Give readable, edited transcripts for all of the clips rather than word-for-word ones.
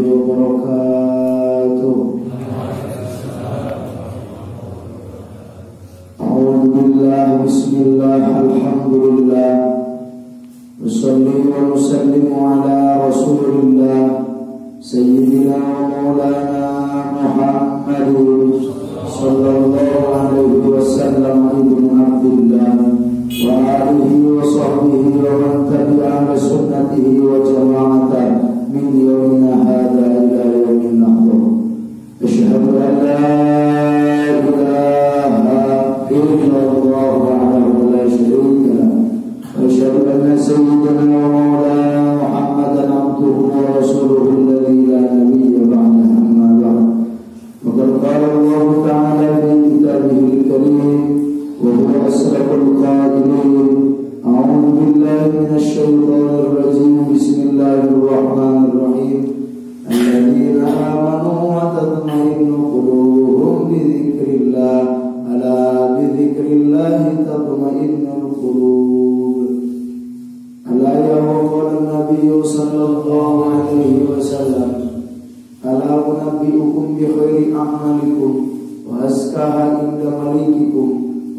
wabarakatuh. Alhamdulillah, bismillah, alhamdulillah. Wassalli wa nusallimu ala rasulillah Sayyidina wa maulana Muhammadin sallallahu alaihi wasallam ibn Abdillah wa alihi wa sahbihi wa man tabi'a sunnatihi wa jama'atan min yawmina hadha ila yawmin nahdur. Asyhadu an la ilaha illallah wahdahu la syarika lahu wa asyhadu anna sayyidana wa maulana Muhammadan abduhu wa rasuluhu alladhi la nabiyya ba'dahu amma ba'd. Faqad qala Allah ta'ala fi kitabihi al-karim wa huwa asraful qa'ilin. A'udzu billahi minasy syaithanir rajim. Bismillahirrahmanirrahim. Alladzina amanu wa tatma'innu qulubuhum bi dzikrillah. Ala bi dzikrillah tatma'innul qulub. Ala ya qala Nabi sallallahu alaihi wasallam. Ala unabbiukum bi khairi a'malikum wa azkaha inda malikikum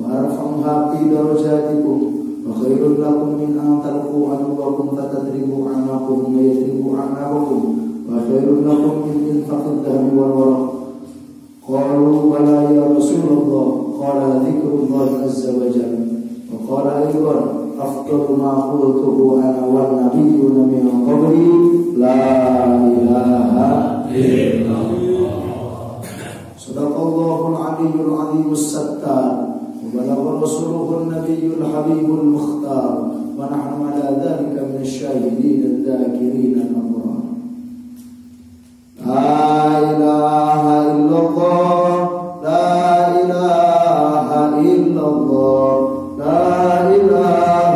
wa arfa'uha fi darajatikum wa khairul lakum min an talqu aduwakum fatadribu a'nakum wa yadribu a'nakum wa khairul lakum min infaqid dahri wal waraq. Qalu bala ya Rasulullah. Qala dzikrullah azza wa jalla. Wa qala aydan afdalu ma qultuhu ana wan nabiyyuna min qabli la ilaha illallah. Sadaqallahul aliyyul aliyyus sattar. وبلغ رسوله النبي الحبيب المختار ونحن على ذلك من الشاهدين الذاكرين الأبرار. لا إله إلا الله لا إله إلا الله لا إله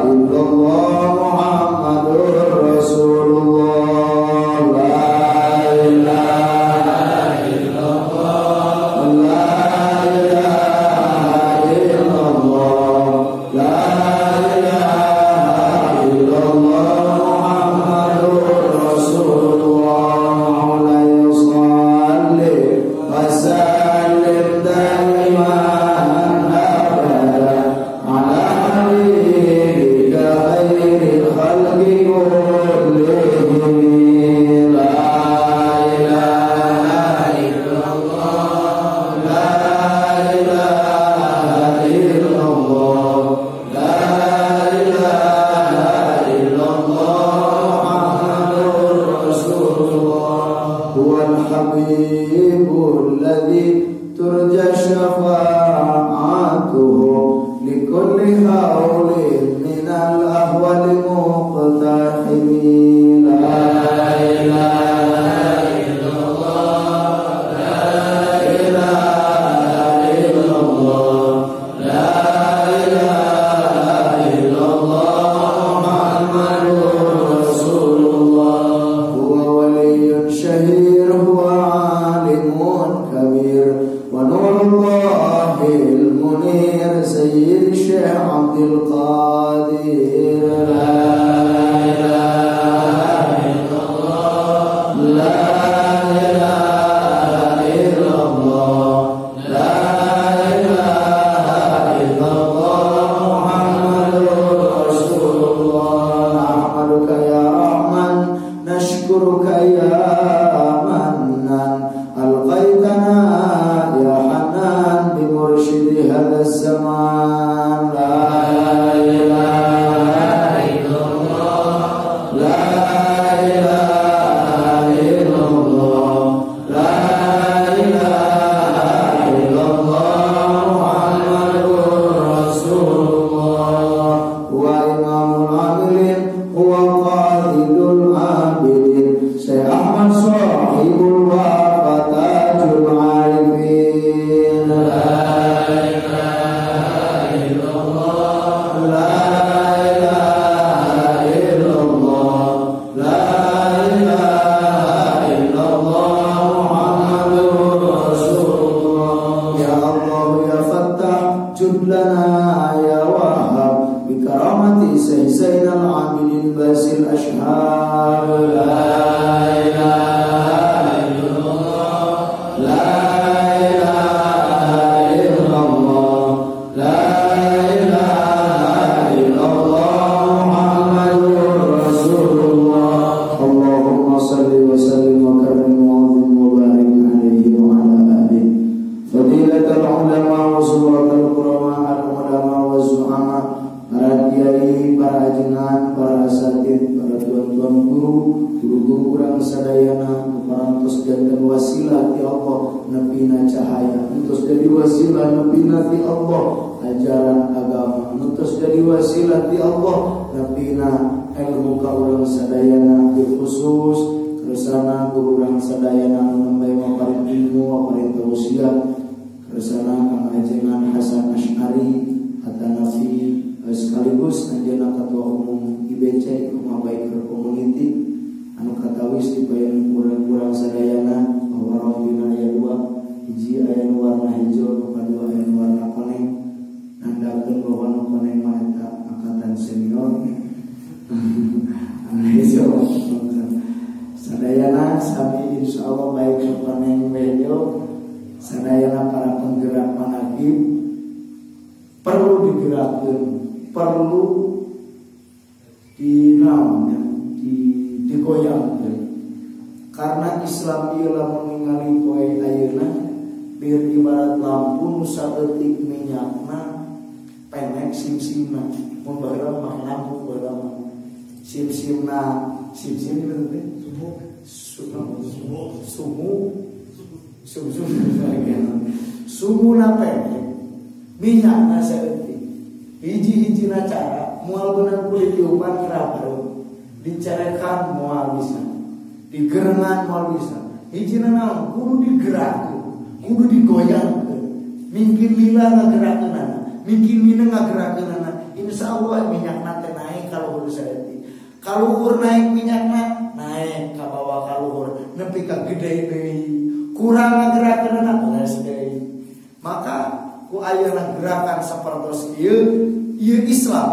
إلا الله محمد رسول الله. لا إله إلا الله لا Zainal Abidin Basil Ashhar. La ilaha keparang terus jadikan wasilah ti Allah nepina cahaya, terus jadi wasilah nepina ti Allah ajaran agama, terus jadi wasilah ti Allah nepina ilmu ka urang sadayana bil khusus kersana guru urang sadayana nembe maparing ilmu maparing tausiah kersana kang ajengan Hasan Asy'ari At-Tanafi sekaligus anjeunna ketua umum IBC Rumah Baik Community anu katawis dipayeun urang-urang sadayana bahwa rombina aya 2 hiji aya nu warna hijau nu kadua aya nu warna koneng nandakeun bahwa nu koneng mah eta angkatan senior anu hijau sadayana sami insyaallah baik koneng bejo sadayana para penggerak manaqib perlu digerakkeun, perlu digoyangkeun. Karena Islam ieu lamun ningali poe ayeuna biar ibarat lampu nu saeutik minyakna pendek sim-simna. Mun baheula mah lampu baheula mah. Sim-simna, sim-sim itu teh sumu pendek. Minyakna saeutik. Hiji-hijina cara moal beunang kulit tiupan kira baru. Dicarekan moal bisa. Digerengan moal bisa. Hijina naon kudu digerakkeun, kudu digoyangkeun. Mungkin lila ngagerakkeunana, mungkin mina ngagerakkeunana. Insyaallah minyakna teh naik kalau kudu saeutik. Kaluhur naik minyakna, naik ka bawah kaluhur nepi ka gede deui. Kurang ngagerakkeunana beres deui. Maka ku ayeuna gerakan sapertos ieu Islam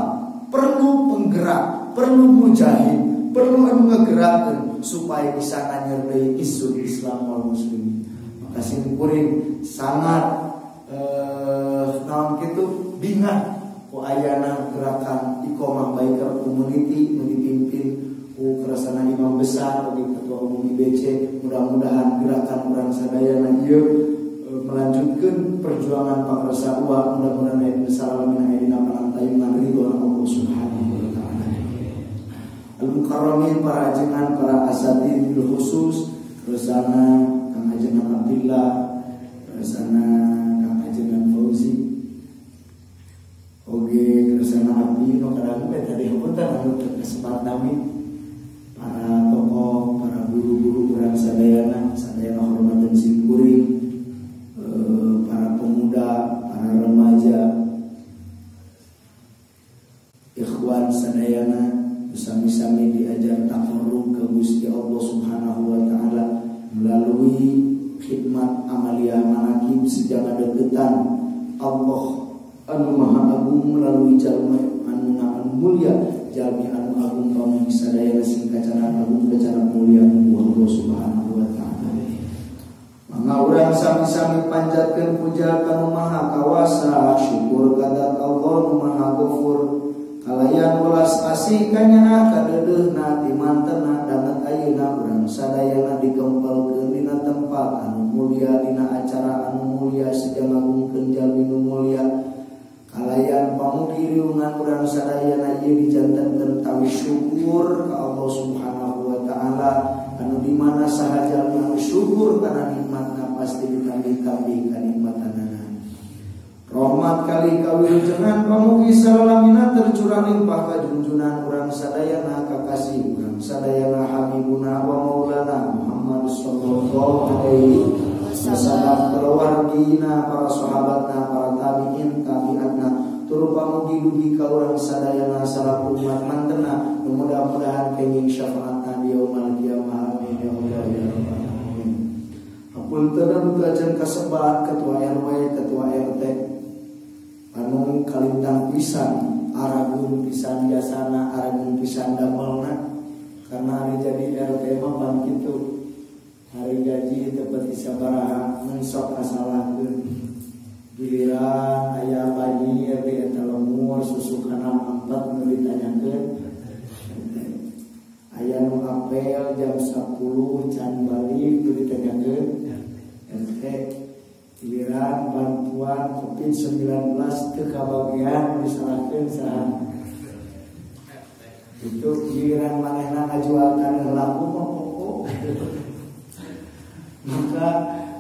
perlu penggerak, perlu mujahid, perlu anu ngagerakkeun supaya bisa nganyerdai isu Islam wal muslimin. Maka simkuring sangat naon kitu bingat ku ayeuna gerakan Iqomah Biker Community nu dipimpin ku kersana imam besar bagi ketua umum IBC. Mudah-mudahan gerakan urang sadayana ieu melanjutkan perjuangan pakrasa uang. Mudah-mudahan ayat salamin ayat panantayungan ridho Allah Subhanahu wa taala. Al-mukarramin para ajengan para asatidz khusus kersana Kang Ajengan Abdillah, kersana Kang Ajengan Fauzi, oge kersana Abi nu kadang tadi punten anu kesempatan nami para tokoh, para guru-guru urang sadayana hormatan simkuring, para pemuda, para remaja, ikhwan sadayana sami-sami diajar takarrub ke Gusti Allah Subhanahu wa taala melalui khidmat amaliyah manaqib sejaga deketan Allah anu maha agung melalui jalma anu mulia, jalmi anu agung pamuji sadayana sing kacaran agung kacaran mulia Allah Subhanahu wa taala. Mangga urang sami-sami panjatkeun puja ka Nu Maha Kawasa, syukur ka zat Allah Nu Maha Ghafur, kalayan welas asih kanya kadeudeuhna ti mantena danget ayeuna urang sadayana dikempelkeun dina tempat anu mulia, dina acara anu mulia sedang ngagungkeun jalmi nu mulia. Kalayan pamugi riungan urang sadayana ieu dijantenkeun tawi syukur ka Allah Subhanahu wa taala anu di mana sahaja anu syukur kana nikmatna pasti ditambi-tambi ka nikmatanana. Rahmat kali kawilujengan pamugi salamina tercurah limpah ka junjunan urang sadayana kakasih urang sadayana habibuna wa maulana Muhammad sallallahu alaihi wasallam, keluargina, para sahabatna, para tabi'in, tabi'atna, tur pamugi dugi ka urang sadayana salaku umat mantena, mudah-mudahan kenging syafaatna di yaumul qiyamah. Amin ya Allah ya rabbal alamin. Hapunten kajen kasebat ketua RW, ketua RT anu kalintang pisan, aragun pisan jasana, aragun pisan damelna, karena hari jadi RT mah pan kitu. Hari gaji tepati sabaraha mensok asalahkeun. Giliran aya bayi RT eta lemur susu kana 4 nu ditanyakeun. Aya nu apel jam 10 can balik nu ditanyakeun. RT giliran bantuan Covid-19 teu kabagian disalahkeun saha. Itu giliran manehna ngajual kana laku mah pokok. Maka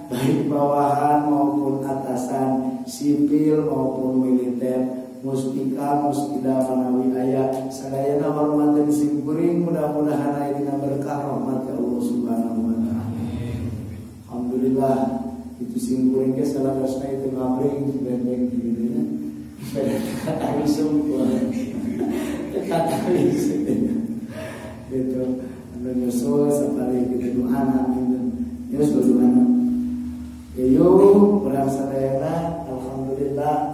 baik bawahan maupun atasan, sipil maupun militer, mustika mustika manawi aya sadayana hormatin simkuring, mudah-mudahan aya dina berkah rahmat Allah Subhanahu wa taala. Alhamdulillah itu simkuring ge salasna itu ngabring bebek gitu nya. Kata sumpuh. Kata gitu. Anu nyusul sapari kitu doana gitu. Nyusul doana. Yo urang sadayana alhamdulillah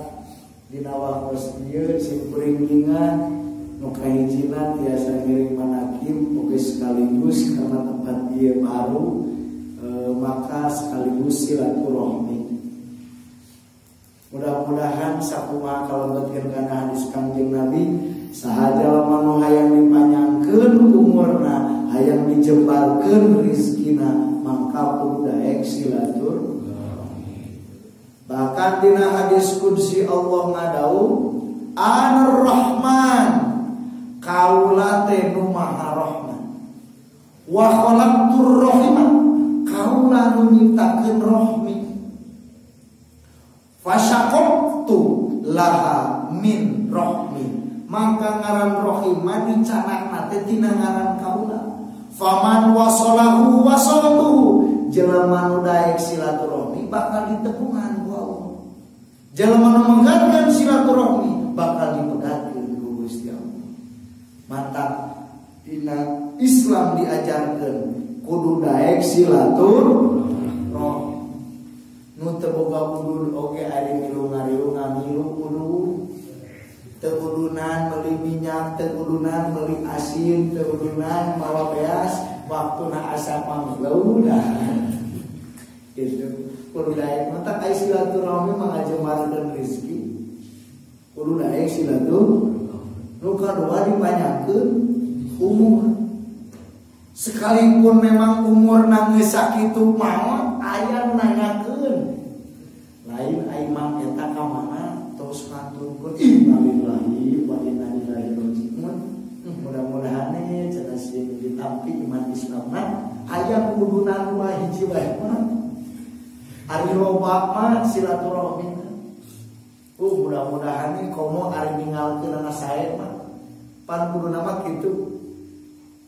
dina waktu ieu simkuring ingat nu kahijina tiasa ngiring manakim oge sekaligus karena tempat ieu baru maka sekaligus silaturahmi. Mudah-mudahan sakumaha kalebetkeun kana hadis Kangjeng Nabi sahaja lamanu hayang dipanyangkeun umurna, hayang dijembarkeun rezekina, mangka kudu daek silaturahmi. Bahkan dina hadis qudsi Allah ngadau Anar Rahman, kaula teh nu maha rahman, wa khalaqtur rahimah, kaula nu nyiptakeun rahmi, fasyaqtu laha min rahmi, maka ngaran rahimah dicanakna teh tina ngaran kaula. Faman wasalahu wasaltu, jelema nu daek silaturahmi bakal ditepungan ku Allah. Jelema nu menggadkeun silaturahmi bakal dipegatkeun ku Gusti Allah. Mantap. Dina Islam diajarkeun kudu daek silaturahmi. Nu teu boga udun oge ari milu ngariung ngamilu kudu. Teu kudunan meuli minyak, teu kudunan meuli asin, teu kudunan mawa beas waktuna asa pangleun. Gitu. Kudu daek mata aya silaturahmi mangajembarkeun rezeki. Kudu daek silaturahmi. Nu kadua dipanyakeun umur. Sekalipun memang umur geus sakitu maot aya nu nanyakeun. Lain aimang eta ka mana tos ngaturkeun innalillahi wa inna ilaihi raji'un. Mudah-mudahan cenah sieun ditampi iman Islamna aya kudunan wa hiji wae mah. Ari loba mah silaturahmi. Mudah-mudahan komo ari ningalkeun anak sae mah. Pan kuduna mah kitu.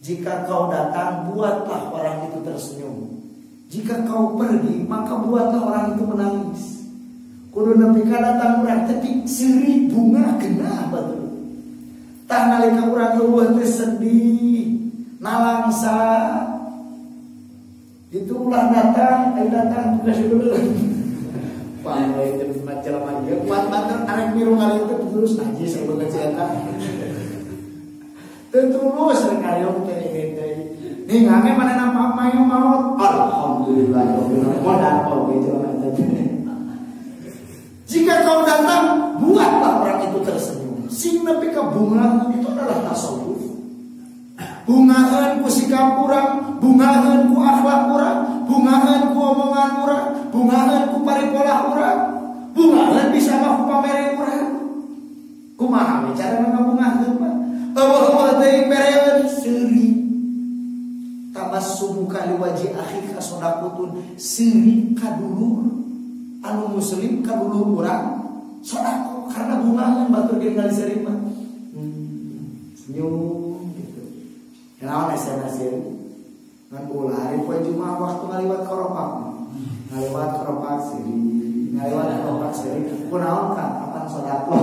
Jika kau datang, buatlah orang itu tersenyum. Jika kau pergi, maka buatlah orang itu menangis. Kudu nepi ka datang urang teh seri bunga genah batur. Tah nalika urang eueuh teh sedih, nalangsa. Itu ulah datang, datang tugas dulu. Pamai teh macam aja. Kuat banget arek miru kali itu terus najis saya bekerja. Terus rekaryo teh teh. Nih ngame mana nampak mayu maut. Alhamdulillah modal oge jalan teh. Jika kau datang, buatlah orang itu tersenyum. Sing nepi ka bunga itu adalah tasawuf. Bungaheun ku sikap urang, bungaheun ku akhlak urang, bungaheun ku omongan urang, bungaheun ku paripola urang, bungaheun bisa mah ku pamere urang. Kumaha we cara ngabungaheun mah? Eueuh teh bereun seuri. Tabassum ka liwaji akhika sadaqatun, seuri ka dulur anu muslim ka dulur urang sedekah karena bungaheun batur ge kali seuri mah. Senyum gitu. Naon esen-esen ngan ulah hari poe Jumaah waktu ngaliwat koropak. Ngaliwat koropak seuri, ngaliwat koropak seuri. Kunaon ka kapan sedekah?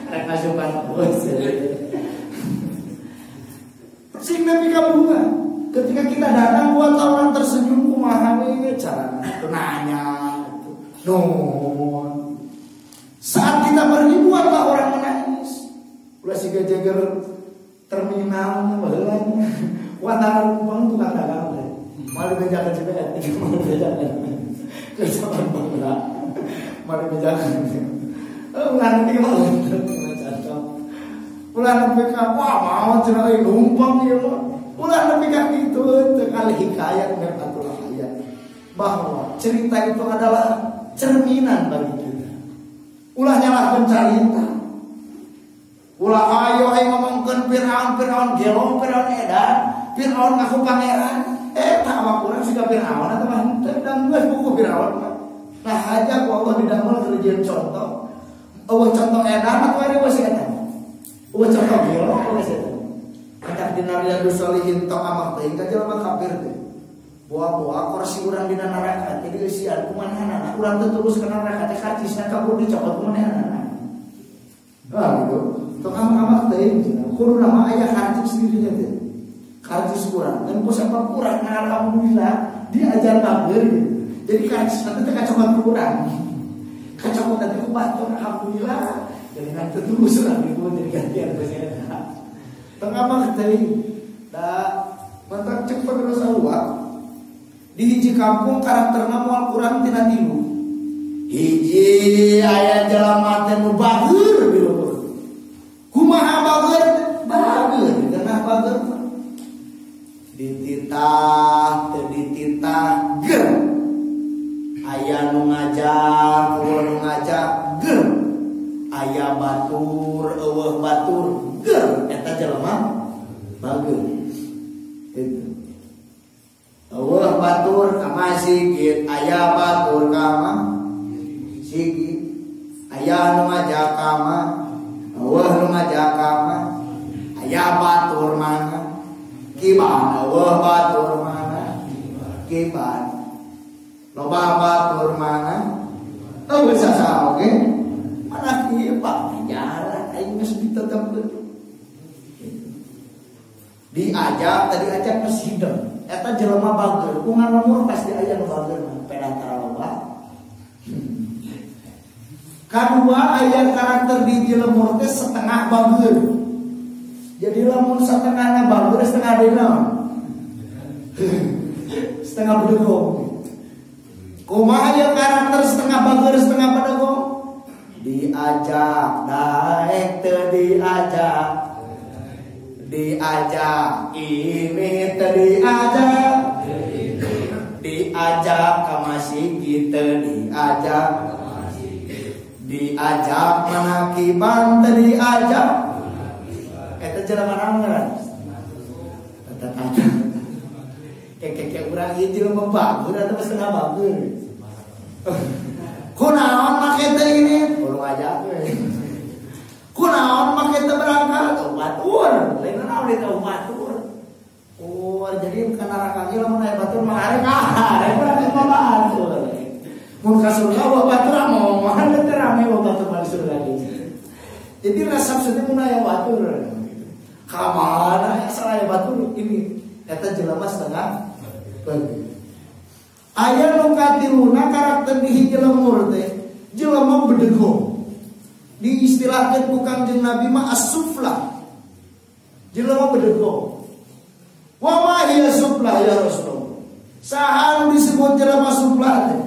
Rek ngasupan bos. Sing nepi ka bunga. Ketika kita datang buat orang tersenyum kumaha we carana nanya gitu. No. Saat kita pergi buatlah orang menangis. Ulah siga jager terminal baheula. Wataran umpang tukang dagang teh. Mari bejakan cepet, mari bejakan. Kesawan bangla. Mari bejakan. Ngarti mah cocok. Ulah nepi ka wah mau cenah numpang ieu mah. Ulah nepi ka kitu teu kali hikayat merpatul hayat. Bahwa cerita itu adalah cerminan bagi kita. Ulah nyalahkeun carita. Ulah ayo ngomongkeun Firaun gelo, Firaun edan, Firaun ngaku pangeran. Eta awak urang siga Firaun atau mah dan geus buku Firaun mah. Nah aja ku Allah didamel kerjaan contoh. Eueuh contoh edan atau ari geus edan. Eueuh contoh biolo geus edan. Entar dina Riyadus Shalihin tok amak teh ka jelema kafir teh. Buah-buah kursi urang dina neraka teh dieusian kumanehna urang teh terus ka neraka teh kacisna kabur dicopot kumanehna. Ah gitu. Tok amak-amak teh kudu nama aya karcis dirinya teh. Karcis kurang dan posapa kurang nah alhamdulillah diajar bageur gitu. Jadi karcis nanti kacamata kurang. Kacamata teh batur alhamdulillah. Jadi nanti terus urang gitu jadi gantian presiden. Tok amak teh da mantak cepet terus awak. Di hiji kampung karakterna moal kurang tina 3. Hiji aya jelema teh nu bageur gitu. Kumaha bageur? Bageur genah bageur. Dititah teu dititah ger. Aya nu ngajak, eueuh nu ngajak ger. Aya batur, eueuh batur ger. Eta jelema bageur. Itu. Eueuh batur ka masigit, aya batur ka sigit. Aya nu ngajak ka eueuh nu ngajak ka aya batur mana kiban, eueuh batur mana kiban. Loba batur mana eueuh sasaha oge mana kieu Pak jalan aing geus ditetepkeun. Diajak tadi ajak ke sidang. Eta jelema bageur, kungan lemur pasti aya nu bageur mah pedantara loba. Kadua aya karakter di lemur teh setengah bageur. Jadi lamun setengahna bageur setengah dina. Setengah bedegong. Kumaha aya karakter setengah bageur setengah bedegong? Diajak, daek teu diajak. Diajak ini teu diajak ka masigit teu diajak manakiban teu diajak. Eta jelema naon eta tanya keke urang ieu jelema bageur atuh setengah bageur. Kunaon make teh ini kudu ngajak we. Kunaon make teh berangkat batur lain naon eta batur. Oh jadi bukan neraka ge lamun aya batur mah arek arek berangkat mah batur. Mun ka surga wa batur mah moal teh rame wa batur mah surga ge. Jadi rasa sedih mun aya batur. Ka mana asal aya batur ini eta jelema setengah bageur. Aya nu katiluna karakter di hiji lemur teh jelema bedegong. Diistilahkan ku Kangjeng Nabi mah as-suflah. Jelema bedegong. Wa ma hiya suflah ya Rasulullah. Saha disebut jelema suflah teh?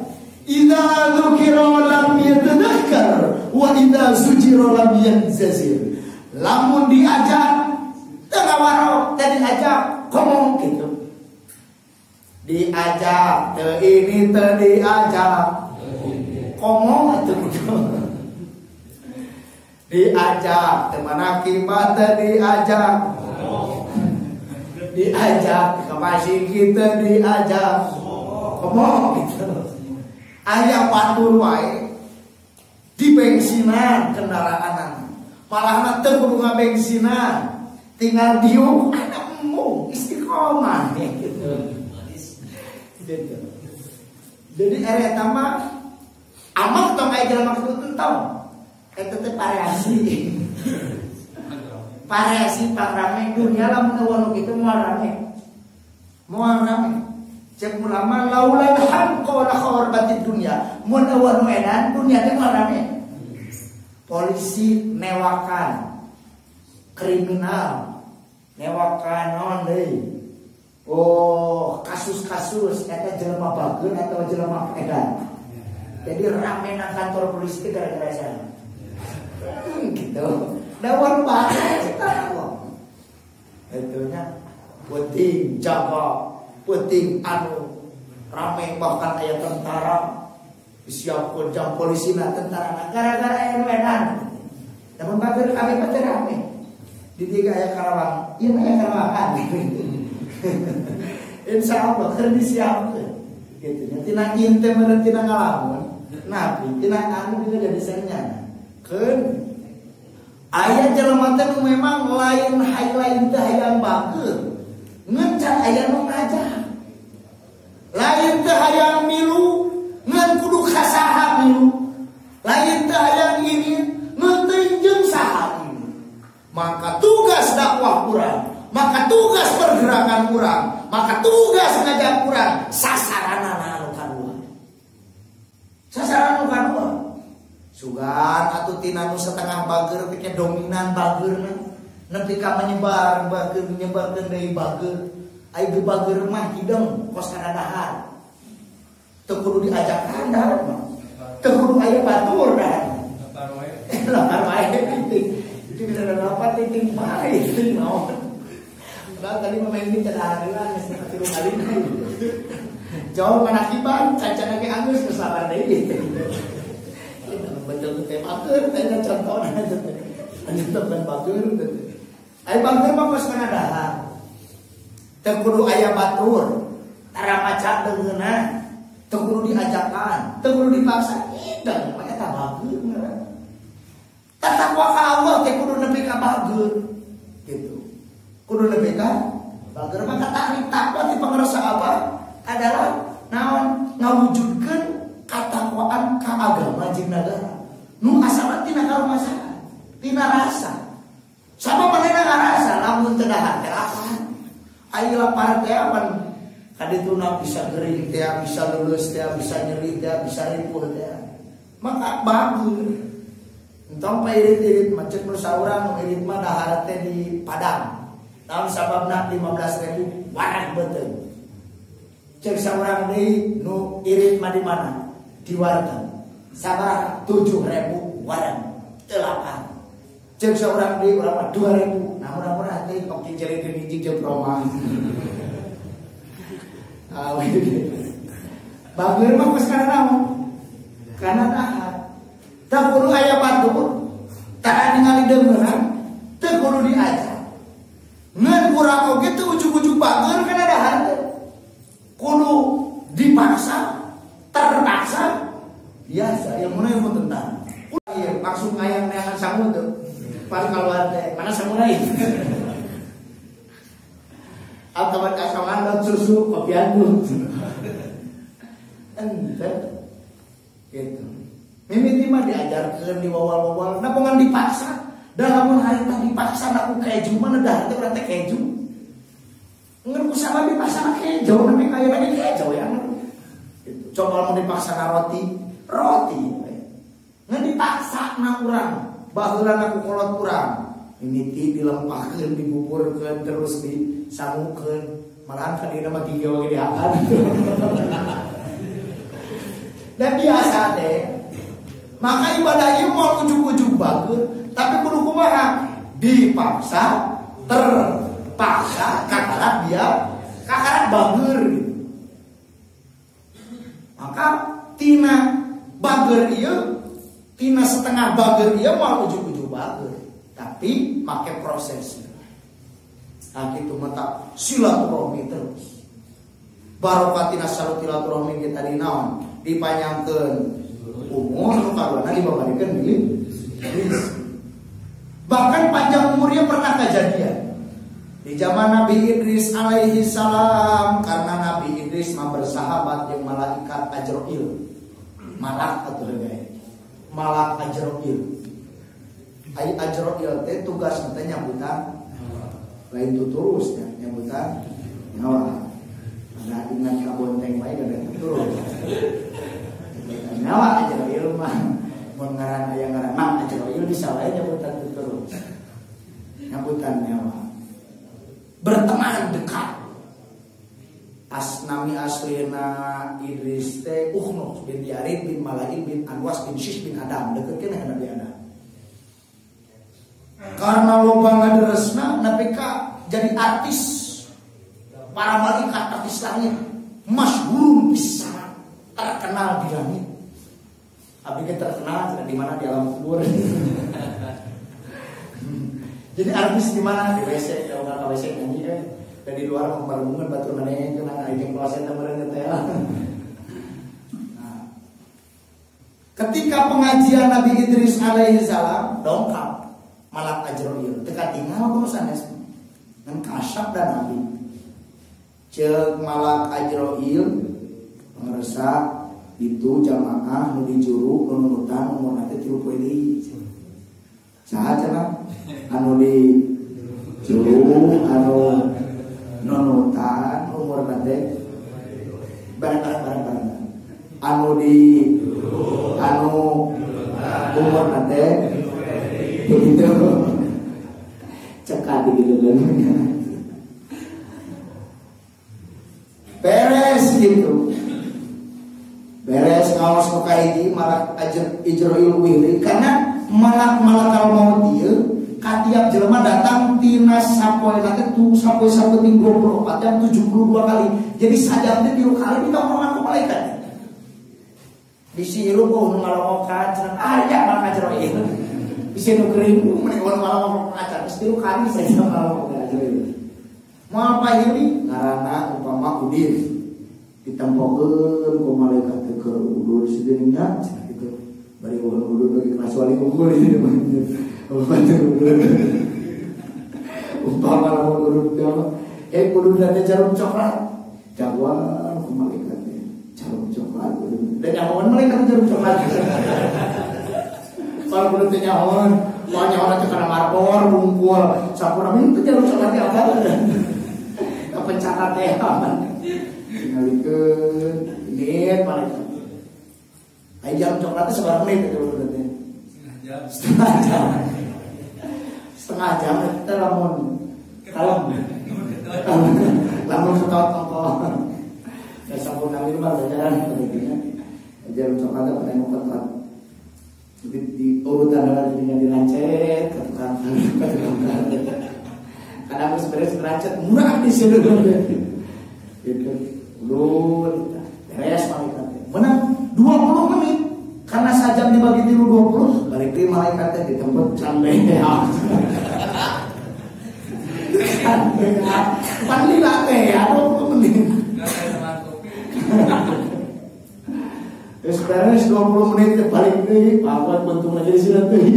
Idza dzukira lam yatadzakkar wa idza zujira lam yanzazir. Lamun diajak teu ngawaro, teh diajak ngomong gitu. Diajak teu ini teu diajak. Ngomong atuh gitu. Diajak teman akibat diajak ke masjid kita diajak ngomong gitu. Aya batur wae di bensinan kendaraan malah teu kudu ngabensinan tinggal diuk ada emu istiqomah gitu. Jadi eta mah amak tong aya jelema kitu tentang eta teh variasi rame dunia lamun eueuh kitu moal rame cek ulama laulal hamqa la khawarbatid dunya mun eueuh edan dunia teh moal rame. Polisi newakan kriminal newakan naon deui kasus-kasus eta jelema bageur atau jelema edan. Jadi rame nang kantor polisi gara-gara sana. Gitu. Dawan bahasa kita kok. Itunya penting jaga, penting rame bahkan aya tentara disiapkeun jam polisi na tentara gara-gara aya edan. Namun bageur kabeh teh rame. Di tiga aya Karawang, ieu aya Karawangan. Insya Allah keur disiapkeun. Gitu nya tina ieu teh meureun tina ngalamun. Nabi tina anu juga jadi sanyana. Keun aya jelema teh memang lain teh hayang bageut. Ngeuncan aya nu ngajak. Lain teh hayang milu, ngan kudu kasaha milu. Lain teh hayang ini, ngan teh jeung saha ini. Maka tugas dakwah urang, maka tugas pergerakan urang, maka tugas ngajak urang sasaranana anu kadua. Sasaran anu kadua. Sugan atuh tina nu setengah bager teh dominan bageurna. Nepi ka menyebar bageur menyebarkeun deui bageur. Ai ge bageur mah hidung kos kana dahar. Teu kudu diajakan dahar mah. Teu kudu aya batur dahar. Lapar wae penting. Itu bisa dapat penting bae penting naon. Udah tadi main di tadahareun geus tilu kali. Jauh manakiban cacana ge anggeus geus sabar deui. Betul teh bageur teh contohna teh. Anu teh bageur teh. Ai bageur mah kos kana dahar. Teu kudu aya batur, tara maca deungeunna, teu kudu diajakan, teu kudu dipaksa. Ieu mah eta bageur ngaran. Takwa ka Allah teh kudu nepi ka bageur. Gitu. Kudu nepi ka bageur mah tarik takwa ti pangarasa apa? Adalah naon? Ngawujudkeun katakwaan ka agama jeung nagara. Nu asalna tina karumasahan, tina rasa. Sama manehna ngarasa lamun teu dahar teh apaan? Ai lapar teh apan kadituna bisa gering teh, bisa lulus teh, bisa nyeri teh, bisa ripuh teh. Maka bagus. Entong pa irit-irit macet nu saurang nu irit mah dahar teh di Padang. Tahun sababna 15.000 warang beuteung. Cek saurang deui nu irit mah di mana? Di warteg. Sabar 7.000 warang teu lapar. Cek saurang deui urang mah 2.000. Murah-murah teh kok kinceleun hiji jeung proma. Bageur mah geus kana naon? Kana dahar. Teu kudu aya batur, tara ningali deungeunna, teu kudu diajar. Ngan urang oge teu ujug-ujug bageur kana dahar teh. Kudu dipaksa, terpaksa, biasa yang mana yang tentang. Ieu langsung ngayang neangan sangu teu. Paling keluar teh mana samurai. Atau kasangan dan susu kopi andut. Ente gitu. Mimiti mah diajarkeun diwawal-wawal, nah pengen dipaksa. Dan lamun harita dipaksa aku keju mana dah teh urang teh keju. Ngan usaha dipaksa keju tapi kaya lagi keju ya. Gitu. Coba mau dipaksa roti, roti. Ngan dipaksa na urang. Baheula aku kolot urang mimiti dilempahkeun dibuburkeun terus disangukeun malahan kadina mah gigi oge diangkat. Dan biasa teh maka ibadah ieu moal ujug-ujug bageur tapi kudu kumaha dipaksa terpaksa kakarak dia kakarak bageur. Maka tina bageur ieu tina setengah bageur ieu moal ujug-ujug bageur, tapi make proses. Nah kitu mata silaturahmi terus. Barokah tina silaturahmi kita tadi naon? Dipanjangkeun umur nu karuana dibabadikeun milih. Bahkan panjang umurnya pernah kejadian di zaman Nabi Idris alaihi salam karena Nabi Idris mah bersahabat jeung malaikat Ajrail. Malak atuh gaya. Malak Ajrail. Ai Ajrail teh tugas teh nyambutan lain tuturusnya nyambutan nyawa. Ada ingat ka bonteng bae gada tuturus. Nyawa Ajrail mah mun ngaran aya ngaran mah Ajrail bisa wae nyambutan tuturus. Nyambutan nyawa. Berteman dekat. Asnami aslina Idris teh Ukhnus bin Yarid bin Malaik bin Anwas bin Shish bin Adam deket kana Nabi Adam. Karena loba ngaderesna nepi ka jadi artis para malaikat artis langit masyhur pisan terkenal di langit. Abi ke terkenal di mana di alam kubur. Jadi artis di mana di WC kalau enggak WC nyanyi dari luar mempermungan batu nane kena aing kloset meureun teh. Nah, ketika pengajian Nabi Idris alaihi salam dongkap malak Ajroil teka tinggal kudu sanes ngan kasyaf dan Nabi ceuk malak Ajroil ngerasa itu jamaah nu dijuru nu nunutan umur nanti 30 deui saha cenah anu di juru anu nunutan umur nanti barang anu di anu umur nanti begitu cekak gitu beres gitu beres ngawas nu kahiji malak Ajroil wili karena malak-malakal maut ieu ka tiap jelema datang tina sapoeuna teh tu sapoe saeuting 24 jam 72 kali. Jadi sajam teh 3 kali ditongkrong ku malaikat. Bisi ieu ku nu ngalongokan cenah aya malak Ajroil. Bisi nu kering meni anu ngalongok acan geus 3 kali saya ngalongok Ajroil. Moal paheuli ngaranna upama Udin. Ditempokeun ku malaikat teh keur udur sideunya cenah kitu. Bari udur bagi kelas wali unggul ini mah. Umpama lamun udur teh kudu teh jarum coklat. Jagoan ku malaikat teh jarum coklat kudu. Dan nyahoan malaikat jarum coklat. Kalau kudu teh nyahoan, mau nyahoan teh kana marpor bungkul. Sampurna itu jarum coklat teh apa? Kepencatat teh ngalikeun nit malaikat. Ai jam coklatnya seberapa menit itu berarti? Setengah jam itu lamun kalem. Lamun ketawat-ketawat. Ya sampun nami mah jalan begini. Jam coklatnya pada ngotot. Jadi di urutan dengan dilancet ke tukang. Karena aku sebenarnya serancet murah di sini gitu. Ulun beres malaikat menang 20 menit karena sajam dibagi 20 balik deui malaikat teh ditempet can beak. Pan lila teh 20 menit. Geus beres 20 menit teh balik deui papat bentukna jadi sila teh.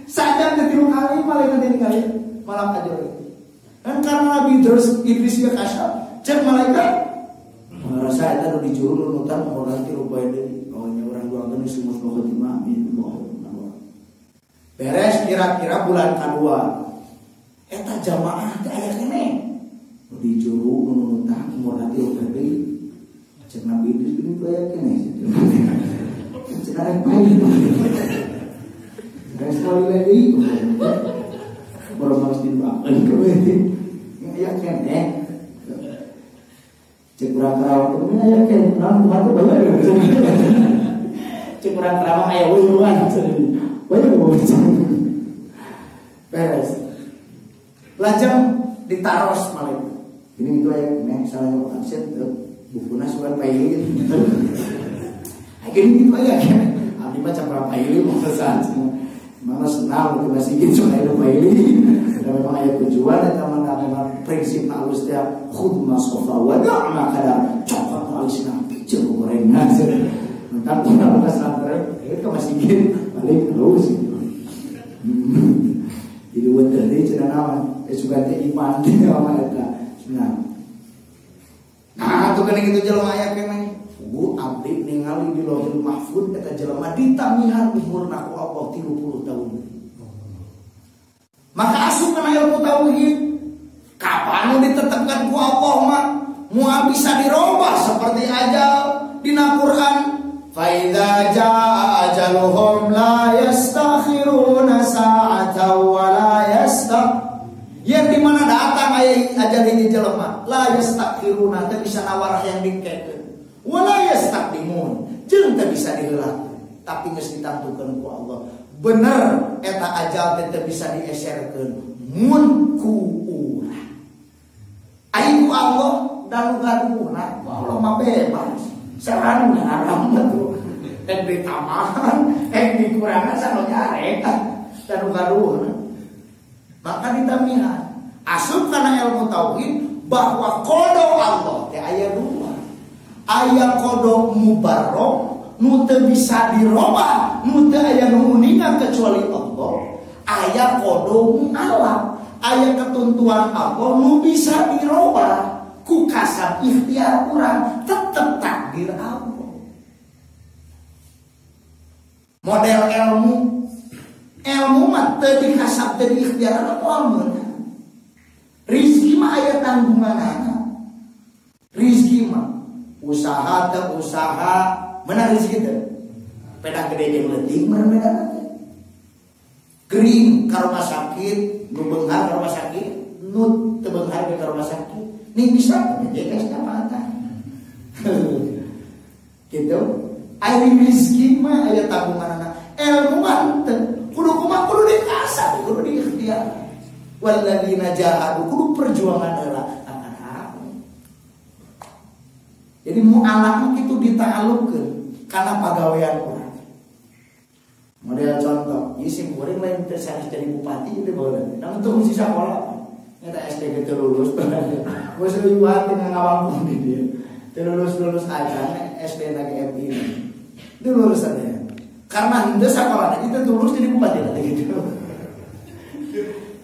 Sajam teh 3 kali malaikat teh kali malam Ajroil. Dan karena Nabi Idris ya kasyaf, cek malaikat merasa itu udah dijuru nunutan mau nanti rupanya dari pokoknya orang dua kan semua khotimah amin beres kira-kira bulan kedua eta jamaah teh aya keneh dijuru nunutan mau nanti rupanya dari cek Nabi Idris ini aya keneh cek arek bae beres kali lagi baru harus didoakan ya keneh cek kurang kerawat itu ya keneh nang kumaha banyak cek kurang kerawat aya wuluan banyak beres lajang ditaros malaikat ini itu ya keneh salah absen bukuna sugan paili gini gitu aja keneh abdi baca berapa paili maksudnya mana senang kita sikit soalnya lupa ini dan memang ayat tujuan dan memang prinsip halus dia khud masofa wada makada coklat alisna picel gorengan tentang kita pesantren itu masih sikit balik terus jadi wadah dia cenah naon sugan teh iman dia mah eta nah atuh geuning kitu jelema aya keneh abdi ningali di Lauhul Mahfuz eta jelema ditamihan umurna ku Allah 30 tahun. Maka asup kana ilmu tauhid. Kapan ditetapkan ku Allah mah moal bisa dirobah seperti ajal dina Quran. Fa idza jaa ajaluhum la yastakhiruna sa'atan wa la yang dimana datang aya ajal ini jelema la yastakhiruna teh bisa nawarah yang dikeun. Wala yastaqdimun jeung teu bisa diheula tapi geus ditantukeun ku Allah bener eta ajal teh teu bisa dieserkeun mun ku urang aing Allah dan gaduhna Allah mah bebas sarana haram tuh ek ditamahan ek dikurangan sanonya eta dan gaduhna maka ditamihan Asup kana ilmu tauhid bahwa qada Allah teh aya dua. Aya qada mubarrok nu teu bisa dirobah, nu teu aya nu uningan kecuali Allah. Aya qada mu'allaq, aya ketentuan Allah nu bisa dirobah ku kasab ikhtiar urang, tetep takdir Allah. Model ilmu mah teu dikasab teu diikhtiar Allah. Rizki mah aya tanggunganana. Rizki mah usaha teu usaha meunang rizki teh. Pedah gede jeung leutik meureun beda teh. Gering ka rumah sakit, nu beunghar ka rumah sakit, nu teu beunghar ka rumah sakit. Nih bisa menjaga keselamatan. Gitu. Aya rizki mah aya tanggunganana. Ilmu mah teu kudu kumaha kudu dikasab, kudu diikhtiar. Walladzina jahadu kudu perjuangan heula akan aku. Jadi mu'allaq itu dita'alluqkeun kana pagawean urang. Model contoh, ieu sim urang lain teu sanes jadi bupati teh baheula. Namun teu mesti sakola. Eta SD teu lulus. Geus liwat dengan ngawang di dieu. Teu lulus aja SD lagi MI. Teu lulus aja. Karena henteu sakola itu lulus jadi bupati teh gitu.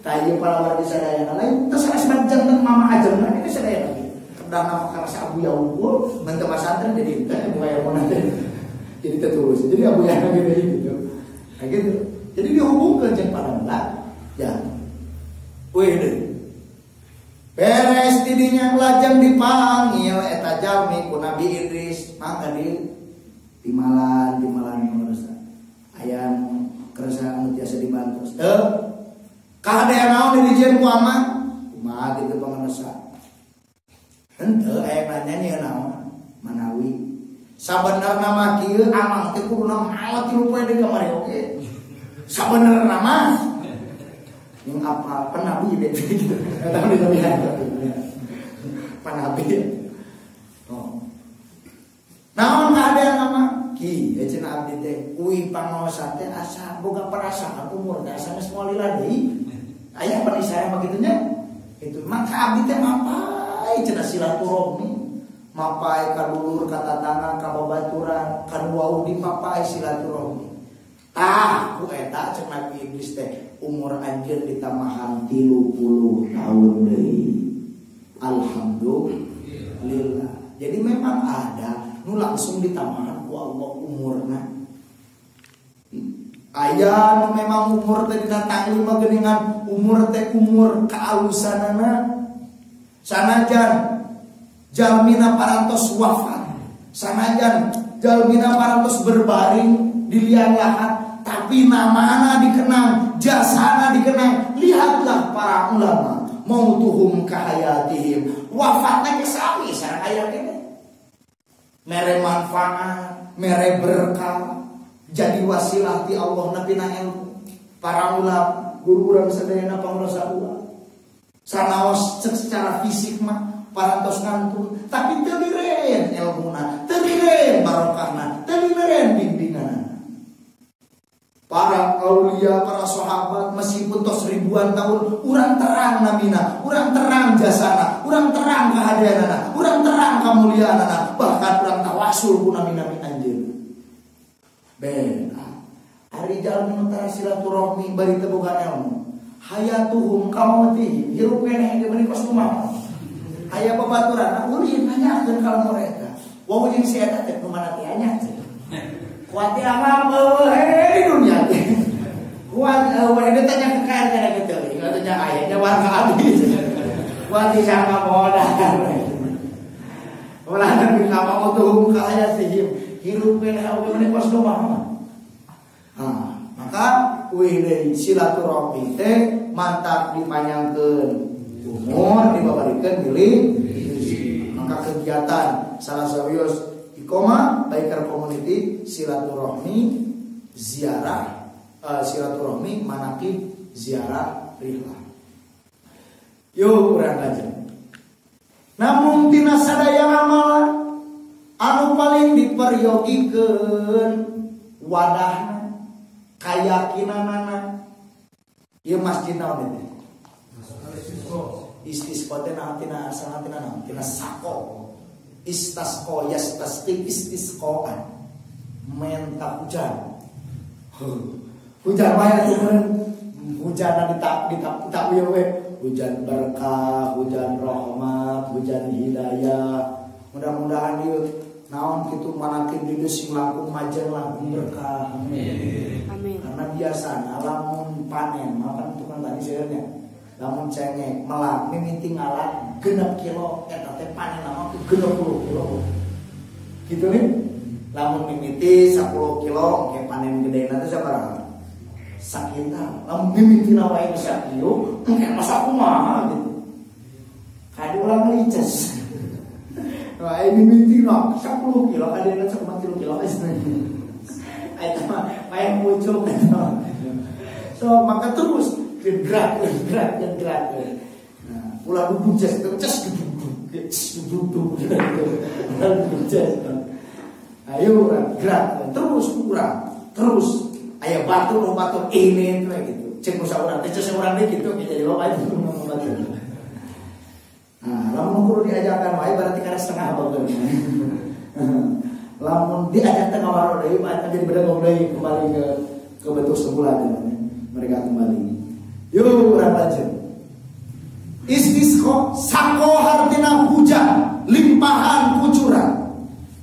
Tayo para warga sadaya lain terus sanes jantan mama aja itu sadaya lagi. Kedah nama karasa abu ya unggul menteu masantren jadi teh mulai mau nanti. Jadi tertulis. Jadi abu ya gitu. Kayak gitu. Jadi dihubungkeun jeung paramila ya. Weh deh. Beres tidinya lajeng dipanggil eta jalmi ku Nabi Idris mangga di timalan terus. Aya kerasa anu tiasa dibantu. Kahadea naon dijieun ku amang? Kumaha kitu panganasa. Henteu aya nanya naon? Manawi. Sabenerna mah kieu amang teh kuduna maot 3 poe di kamari oge. Sabenerna mah yang apa penabi deh gitu. Eta di dunia. Penabi. Oh. Naon kahadea nama? Ki, cenah abdi teh kuwi pangaosan teh asa boga perasaan umur teh asa geus moalila deui. Aya bani saya begitunya. Itu maka abdi teh mapai cenah silaturahmi. Mapai ka dulur ka tatangga ka babaturan, ka waudi mapai silaturahmi. Ku eta cenah Iblis teh umur anjeun ditamahan 30 tahun deui. Alhamdulillah. Jadi memang ada nu langsung ditamahan ku Allah umurna. Aya nu memang umur teh dina tanglima geuningan umur teh umur kaalusanana. Sanajan jalmina parantos wafat, sanajan jalmina parantos berbaring di liang lahat, tapi namana dikenang, jasana dikenang. Lihatlah para ulama, mautuhum kahayatihim, wafatna ge sami sareng aya kene. Mere manfaat, mere berkah, jadi wasilah ti Allah nabi na ilmu. Para ulama, guru urang sadayana pangrasa ulah. Sanaos secara fisik mah parantos ngantun, tapi teu diren ilmuna, teu diren barokahna, teu diren bimbinganna. Para aulia, para sahabat meskipun tos ribuan tahun urang terang nabina, urang terang jasana, urang terang kehadiranana, urang terang kamuliaanana, bahkan urang tawasul ku nabi-nabi anjeun. Beda. Ari jalmi nu tara silaturahmi bari teu boga ilmu. Hayatuhum kamauti, hirup keneh ge bari kos kumaha. Aya babaturan ulin nanyakeun ka mereka. Wau jeung si eta teh kumaha teh anya. Kuat ama di dunia teh. Kuat we tanya ke kana gitu. Kalau tanya aya jawab ka abdi. Kuat disangka modal. Ulah nabi kamautuhum ka hayatihim, hirup keneh ge bari kos kumaha. Maka wih silaturahmi teh mantap dipanjangkeun umur dibabarikeun milih. Maka kegiatan salah sawios Iqomah Biker Community silaturahmi ziarah silaturahmi manakib ziarah rihlah. Yuk urang lajeng. Namun tina sadaya amalan anu paling diperyogikeun wadahna keyakinanana ieu masjid naon teh? Istisqa teh tina asal tina sako. Istasqa yastasqi istisqaan. Minta hujan. Hujan mah atuh hujan ditak we. Hujan berkah, hujan rahmat, hujan hidayah. Mudah-mudahan ieu naon kitu manakin di sing langkung majeng langkung berkah. Amin. Amin. Karena biasana lamun panen, makan tukang tadi seurnya. Lamun cengek melak mimiti ngalat 6 kilo eta teh panen lama 60 kilo. Gitu nih. Lamun mimiti 10 kilo ke panen gedena teh sabaraha? Sakinta. Lamun mimiti na wae 1 kilo, engke masa kumaha gitu. Kade urang lices. Wah ini mimiti na 10 kilo kadena 10 kilo eta mah main pucuk eta. So maka terus gerak. Nah, ulah duduk ces duduk. Ayo gerak terus aya batur ini gitu. Cek musa urang teh urang deui gitu jadi lo aja ngomong batur. Nah, lamun kudu diajakan wae berarti kana setengah batur. Lamun diajak tengah waro deui mah jadi bener deui kembali ke bentuk semula mereka kembali. Yuk urang lanjut. Istisqa sako hartina hujan, limpahan kucuran.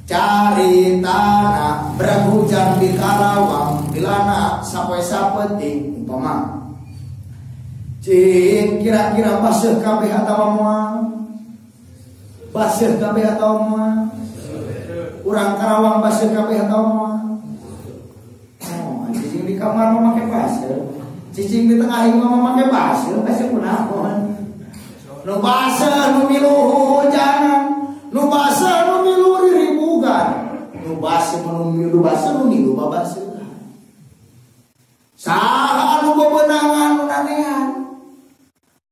Cari tanah berhujan di Karawang, dilana sampai sapeting umpama. Cing kira-kira baseuh kabeh atawa moal? Baseuh kabeh atawa moal? Urang Karawang baseuh kabeh atawa moal? Oh, cicing di kamar mah make baseuh. Cicing di tengah ieu mah make baseuh kunaon? Nu baseuh nu milu hujan, nu baseuh nu milu riribugan, nu baseuh nu milu babaseuh. Saha nu bebenangan nu nanehan?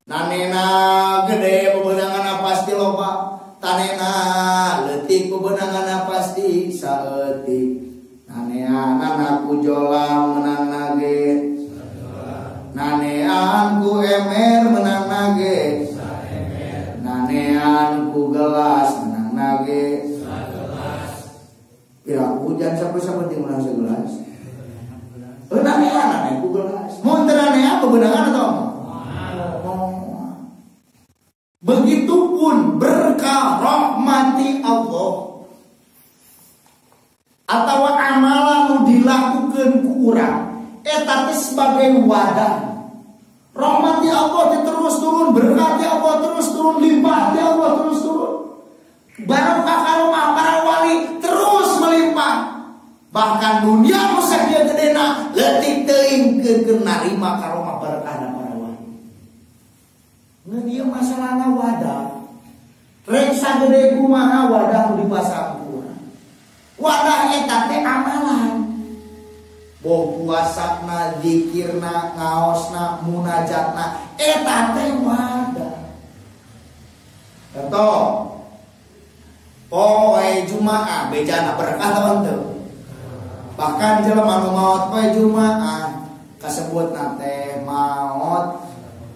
Nanena gede bebenangan pasti loba, tanena leutik bebenangan pasti saeutik. Nanean anakku jolang menang nage. Nanean ku emer menang nage. Nanean ku gelas menang nage. Ya hujan sampai ting menang segelas. Nanean ku gelas. Mun teu nanean bebenangan atau begitupun berkah rahmati Allah atau amalan nu dilakukeun ku urang eta teh sebagai wadah rahmati Allah terus turun, berkah Allah terus turun, limpah Allah terus turun, barokah karomah para wali terus melimpah, bahkan dunia nu sakieu gedena leutik teuing keur narima karomah barokahna para wali. Ngan ieu masalahna wadah. Rek sagede kumaha wadah nu dipasang urang. Wadah eta teh amalan. Boh puasana, zikirna, ngaosna, munajatna, eta teh wadah. Contoh, poe Jumaah bejana berkah lawan teu. Bahkan jelema nu maot poe Jumaah kasebutna teh maot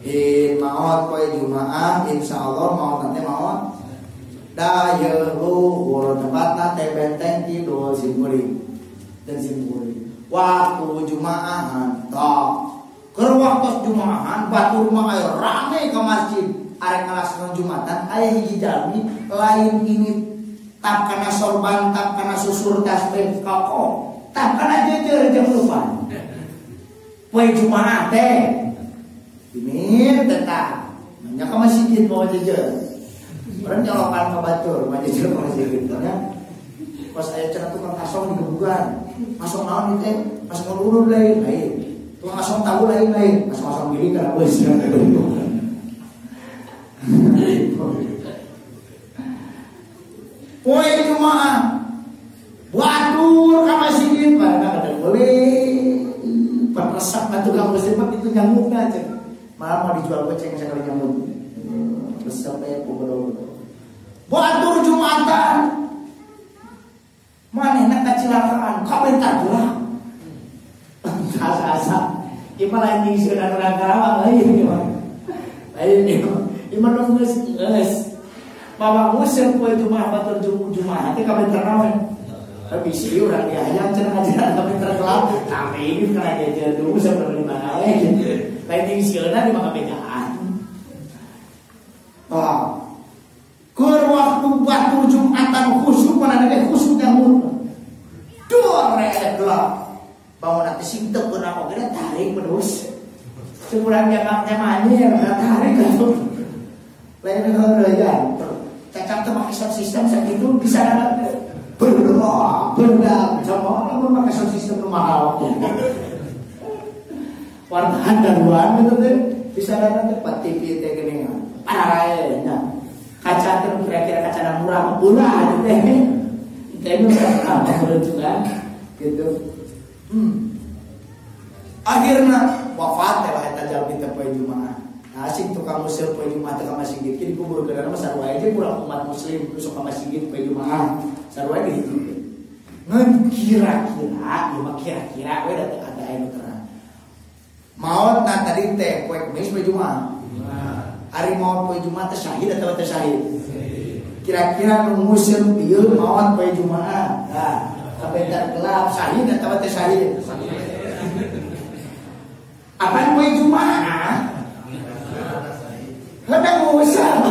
poe Jumaah insyaallah maot teh maot daya luhur tempatna teh benteng kidul simkuring dan simkuring. Waktu Jumaahan tok keur waktu Jumaahan batur mah aya rame ka masjid arek ngalaksanakeun Jumatan aya hiji jalmi lain ini tap kana sorban tap kana susur tasbih koko tap kana jejer jeung lupan poe Jumaah teh ini tetap nya ka masjid mau jejer urang nyolokan ka batur mah jejer ka masjid nya pas aya cenah tukang kasong digebugan masuk naon teh masuk urut lain tukang kasong tahu lain masuk gini kana beus poe Jumaah batur ka masjid pada kada boleh peresap na tukang masjid itu nyamukna cek malah mau dijual goceng sekali nyamuk resep aya podo batur Jumatan manehna kecelakaan kabentar gerak asa-asa ieu mah lain jeung seueur urang Karawang lain ieu mah Ayo nih, iman dong guys. Bawa musir poe Jumat batur Jumat teh kami ternaon. Tapi sih urang dia aya cenah aja kami terkelap. Tapi ini kana dia dulu sebenarnya mana we. Lain di sieuna di maka begaan. Oh. Keur waktu batur Jumatan khusyuk mana ada khusyuk yang mutlak. Dua rek gelap. Bangun nanti sintep kenapa kita tarik terus. Sekurang jamaknya manyir, tarik kan. Lain heureuyan. Cacap teh make sound system sakitu bisa berdoa, benar. Coba lamun make sound system mahal. Warna daruan gitu teh bisa ada tempat TV teh geuning. Pararae nya. Kaca teh kira-kira kaca murah murah teh. Teh apa juga gitu. Akhirnya wafat lah eta jalmi teh poe Jumaah. Nah, asing tukang muslim poe Jumaah teh ka masjid kieu dikuburkeun mah sarua aja kurang umat muslim besok ka masjid poe Jumaah. Sarua ge ditu. Ngan kira-kira, ieu mah kira-kira we da ada anu terang. Maot na tadi teh poe Kamis poe Jumaah. Hari maot poe Jumaah teh syahid atawa teh syahid? Kira-kira nu muslim ieu maot poe Jumaah. Nah, kabentar gelap syahid atawa teh syahid? Apa poe Jumaah? Hendak usah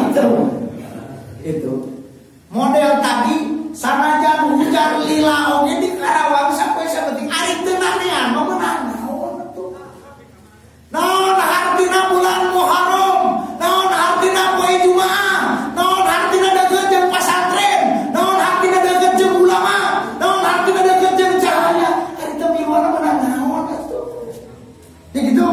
itu. Model tadi sanajan hujan lila oge di Karawang sampai saeutik ari teu nanean mah menang naon atuh. Naon artina bulan Muharram? Naon artina poe Jumaah? Naon artina deukeut jeung pasantren? Naon artina deukeut jeung ulama? Naon artina deukeut jeung cahaya? Ari teu miluana menang naon atuh. Ya gitu.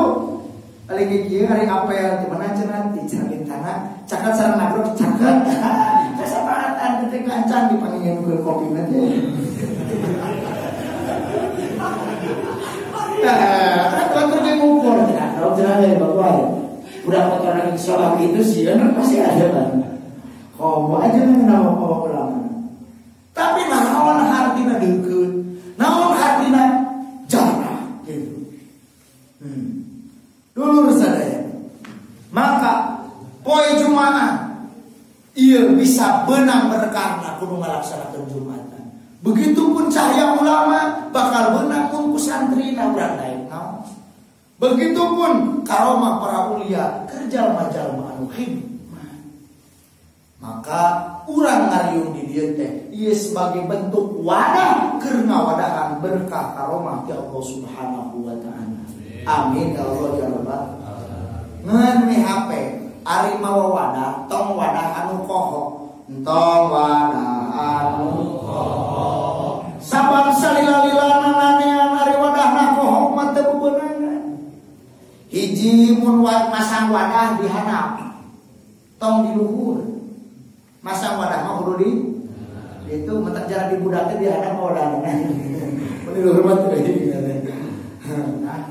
Paling kieu hari apel di mana cenah di Jamin Tanah, caket sareng nagrok caket. Kesempatan teh kancan dipanggilin ke kopi nanti. Kan terus ngumpul ya. Kalau jalan bawa udah kotor lagi sholat itu sih kan pasti ada kan. Komo aja nama ulama. Tapi naon hartina deukeut. Naon hartina jannah gitu. Dulur sadaya. Maka poe Jumaah ieu bisa beunang berkahna kudu ngalaksanakeun Jumatan. Begitupun cahaya ulama bakal beunang mun ku santrina urang lain naon. Begitupun karomah para ulia kerja jalma anu hikmah. Maka urang ngariung di dieu teh ieu sebagai bentuk wadah keur ngawadahan berkah karomah ti Allah Subhanahu wa taala. Amin ya Allah ya Rabbal alamin. Ngan mi HP ari mawa wadah tong wadah anu koho. Tong wadah anu koho. Sabab salila-lilana nanean ari wadahna koho mah teu beunangan. Hiji mun masang wadah di handap. Tong di luhur. Masang wadah mah kudu di itu mentak jalan di budak teh di handap wadahna. Mun di luhur mah teu di.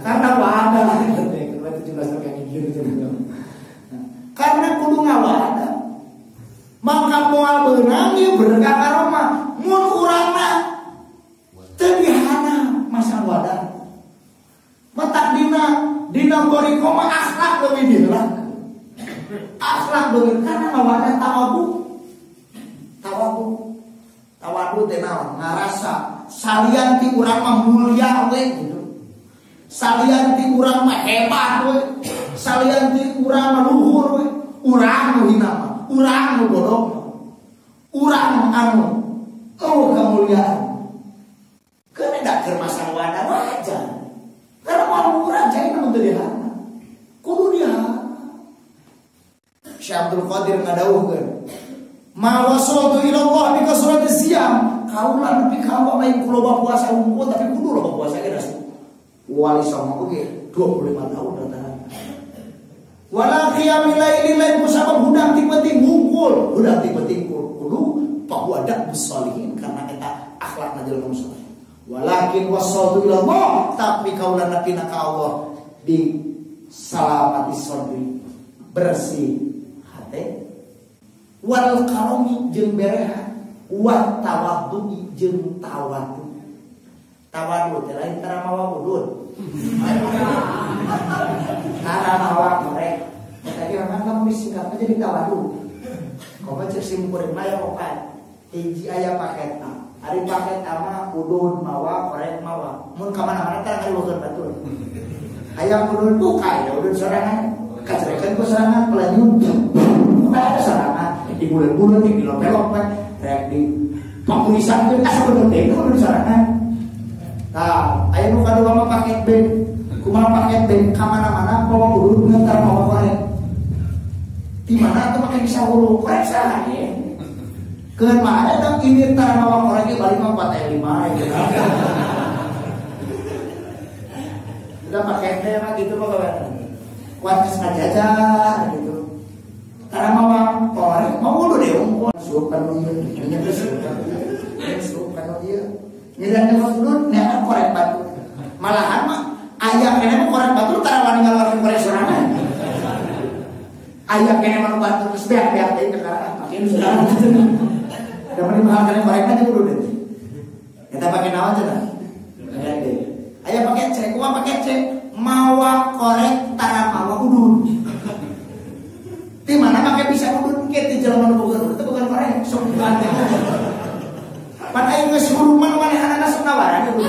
Karena wadah itu juga kayak gitu. Karena kudu ngawadah. Maka moal beunang ieu berkah karomah. Mun urangna teu dihana masang wadah. Matak dina goriko mah akhlak leuwih diheula. Akhlak leuwih karena ngawadah tawadu teh naon? Ngarasa salian ti urang mah mulia we gitu. Salian ti urang mah hebat we. Salian ti urang mah luhur we. Urang nu hina mah, urang nu bodoh mah. Urang anu kemuliaan. Keun da keur masang wadah wajar. Karena mau urang cai mah teu dihana. Kudu dihana. Syekh Abdul Qadir ngadawuhkeun, "Ma wasaltu ila Allah bi kasrati siyam." Kaula nepi ka Allah lain kuloba puasa unggul tapi kudu loba puasa ge rasul. Wali sama oke 25 tahun datang. Wala qiyamil laili lain kusabab hudang ti penting hungkul, hudang ti penting kudu pahuada bisalihin karena eta akhlakna jelema saleh. Walakin wasaltu ila Allah, tapi kaula napina ka Allah di salamati sadri, bersih hati. Wal karomi jeung bereha, wa tawaddu jeung tawadu. Tawadu teh lain tara mawa wudud. Tara mawa korek. Tadi orang kan singkat aja ditawadu. Kau cek simpurin maya opat. Hiji aya paket A. Hari paket A mah udun mawa korek mawa. Mun ka mana-mana teh aya bukeun batur. Aya udun buka ya udun sorangan. Kacerekeun ku sorangan pelanyun. Ada sorangan di bulan-bulan di lompe-lompe rek di pamulisan teh asa bener teh udun sorangan. Nah, aya nu kadua mah paket B. Kumaha paket B ka mana-mana bawa udun ngantar mawa korek. Di mana tuh pakai bisa hulu korek saha ya. Keun mah ada ini tara mawa korek balik mah 4 5 gitu. Udah pakai teh mah gitu mah kawan. Kuat ngajajah gitu. Tara mawa korek mau dulu deh sup kan ieu. Nya sup kan ieu. Nyirang mah dulu nya korek batu. Malahan mah aya kene mah korek batu tara wani ngalawan korek sorangan. Ayah kene mah batu terus beak-beak teh ke karang makin sudah. Da meni mahal kene korek aja dulu deh. Kita pakai naon cenah? Ayah pakai C, kumaha pakai C? Mawa korek tara mawa udun. Di mana make bisa udun ke di jelema nu boga itu bukan korek, sok dibanting. Pan aya geus huru manehna sok nawaran itu.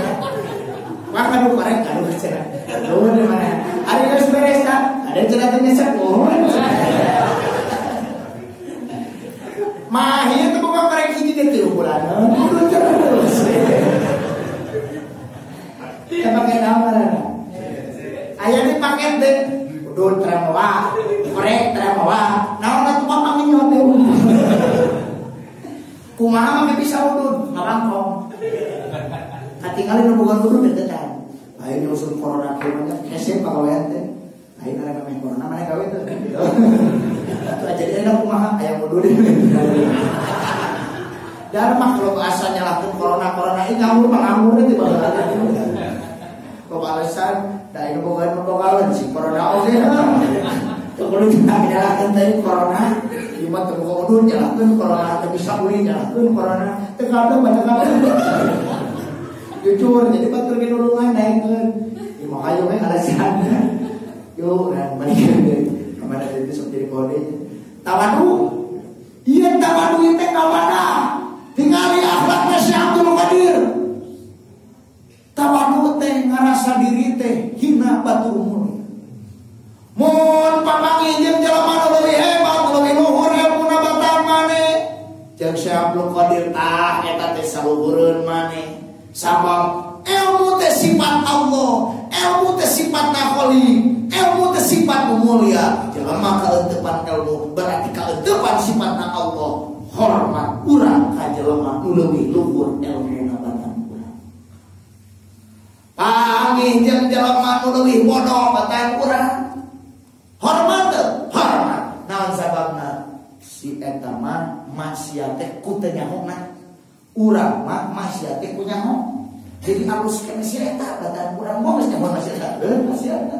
Wah kanu korek kanu cenah. Duh di mana? Ari geus beres ta? Ada cenah teh nyesek. Mah ieu teh boga korek hiji teh 3 bulan. Udun terus. Kita pakai nama. Ayah di paket deh. Udun teramawa, korek teramawa. Naon atuh mah panginyot teh. Kumaha make bisa udun? Ngarangkong. Katingali nu boga udun deketan. Ayo nyusun corona kieu mah hese pagawean teh. Ayo na main corona mana gawe teh. Atuh aja dia kumaha aya udun. Dan mah kalau asa nyalakeun corona ini ngawur teh baheula. Kok alasan da ini boga si corona oge. Tuh kudu nyalakeun teh corona, ieu mah teu udun nyalakeun corona teu bisa uli nyalakeun corona. Teu kadang banyak kali. Jujur jadi batur ge nulungan naikeun. Ieu mah hayu we alasan. Yo dan balik deui. Kamana teh sok jadi kode. Tawadu. Ieu tawadu teh kawana? Tingali akhlakna si Abdul Qadir. Tawadu teh ngarasa diri teh hina batur mulia. Mun pamangi jeung jelema nu leuwih hebat, leuwih luhur ilmuna batal maneh. Jeung si Abdul Qadir tah eta teh saluhureun maneh. Sabab ilmu teh sifat Allah, ilmu teh sifat nakholi, ilmu teh sifat mulia. Jelema kaeunteupan ilmu berarti kaeunteupan sifatna Allah. Hormat urang ka jelema nu leuwih luhur ilmuna batal. Pangih jeung jelema nu leuwih bodoh batan urang. Hormat hormat. Naon sababna? Si eta mah maksiat teh ku teu nyahona. Urang mah maksiat teh ku nyaho. Jadi alus kene si eta batan urang mah geus nyaho maksiat teh maksiat.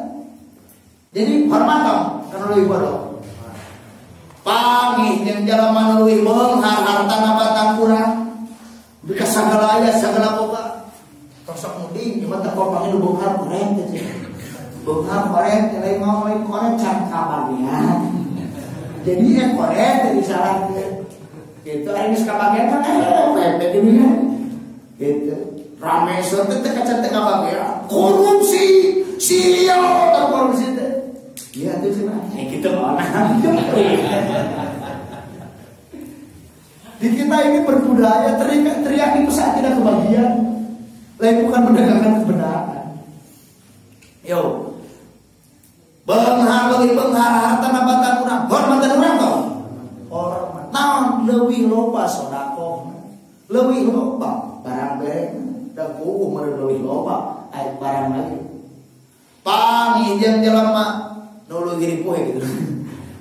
Jadi hormat dong kana leuwih bodoh. Pangih jeung jelema nu leuwih beunghar hartana batan urang. Bika sagala aya sagala boga. Sok muding cuma teh kopangnya lu bongkar korek teh. Bongkar korek teh lain korek can kabagian. Jadi yang korek teh disalahkeun. Gitu ari geus kabagian kan pepet di mana. Gitu. Rame sote teh kaca teh kabagian. Korupsi, sial terkorupsi teh. Iya tuh cenah. Gitu mah. Di kita ini berbudaya teriak itu saat tidak kebagian. Lain bukan mendagangkan kebenaran. Yo, benghar hartana batan urang, hormatan urang tau. Hormat. Naon leuwih loba sedekah, leuwih loba barang bareng, da kudu meureun leuwih loba aya barang lagi. Pangih jeung jelema nu leuwih ripuh gitu.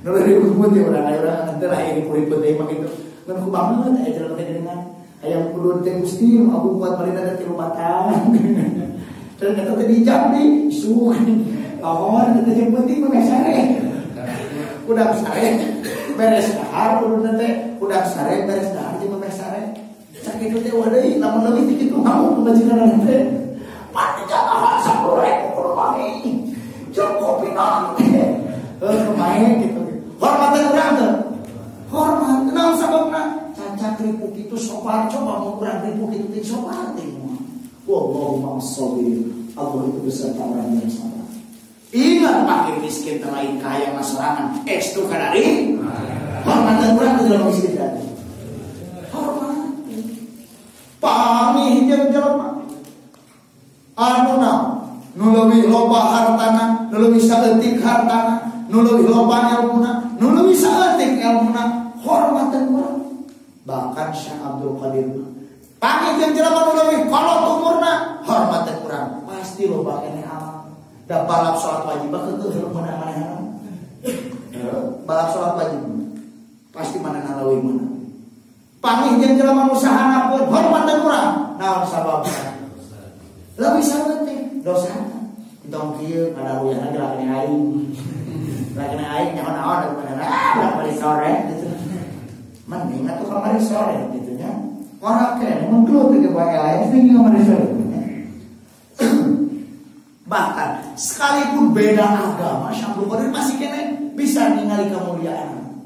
Nu leuwih ripuh teh urang teu lain ripuh teh mah kitu. Ngan ku banget aya jelema teh dengan ayam kudu teh Gusti aku buat balina teh 3 batang. Dan kata teh dijam di suh. Lawan teh yang penting mah sare. Udah sare beres dahar udah teh udah sare beres dahar jeung mah sare. Cak kitu teh waduh lamun leuwih kitu mau kebajikan teh. Pati jatah 10.000 kudu pangi. Jeung kopi naon teh. Pemain gitu. Hormatan urang teh. Hormat. Naon sababna? Caca keripuk itu sopan, coba mau kurang keripuk itu teh sopan teh. Wallahumma as-sabir. Allah itu beserta orang yang sabar. Ingat fakir miskin terlain kaya masarangan. Estu kadari. Hormatan urang teh dalam miskin tadi. Hormat. Pamih jeung jelema. Anuna nu leuwih loba hartana, nu leuwih saeutik hartana, nu leuwih loba ilmuna, nu leuwih saeutik ilmuna, hormatan urang. Bahkan Syekh Abdul Qadir pamih jeung jelema nu leuwih kolot umurna, hormatan urang. Pasti loba keneh amal. Da balap salat wajib keukeuh mana-mana. Balap salat wajib pasti manehna leuwih mana. Pamih jeung jelema nu sahana pun hormatan urang. Naon sababna? Leuwih saeutik dosa. Entong kieu kada uyahna gerak kene aing. Gerak kene aing nyaho-naho da bari sore gitu. Mending atuh kamari sore gitu nya. Ora kene menggelut ke bae lain tinggal kamari sore. Bahkan sekalipun beda agama, Syaikhul Qadir masih kene bisa ningali kemuliaan.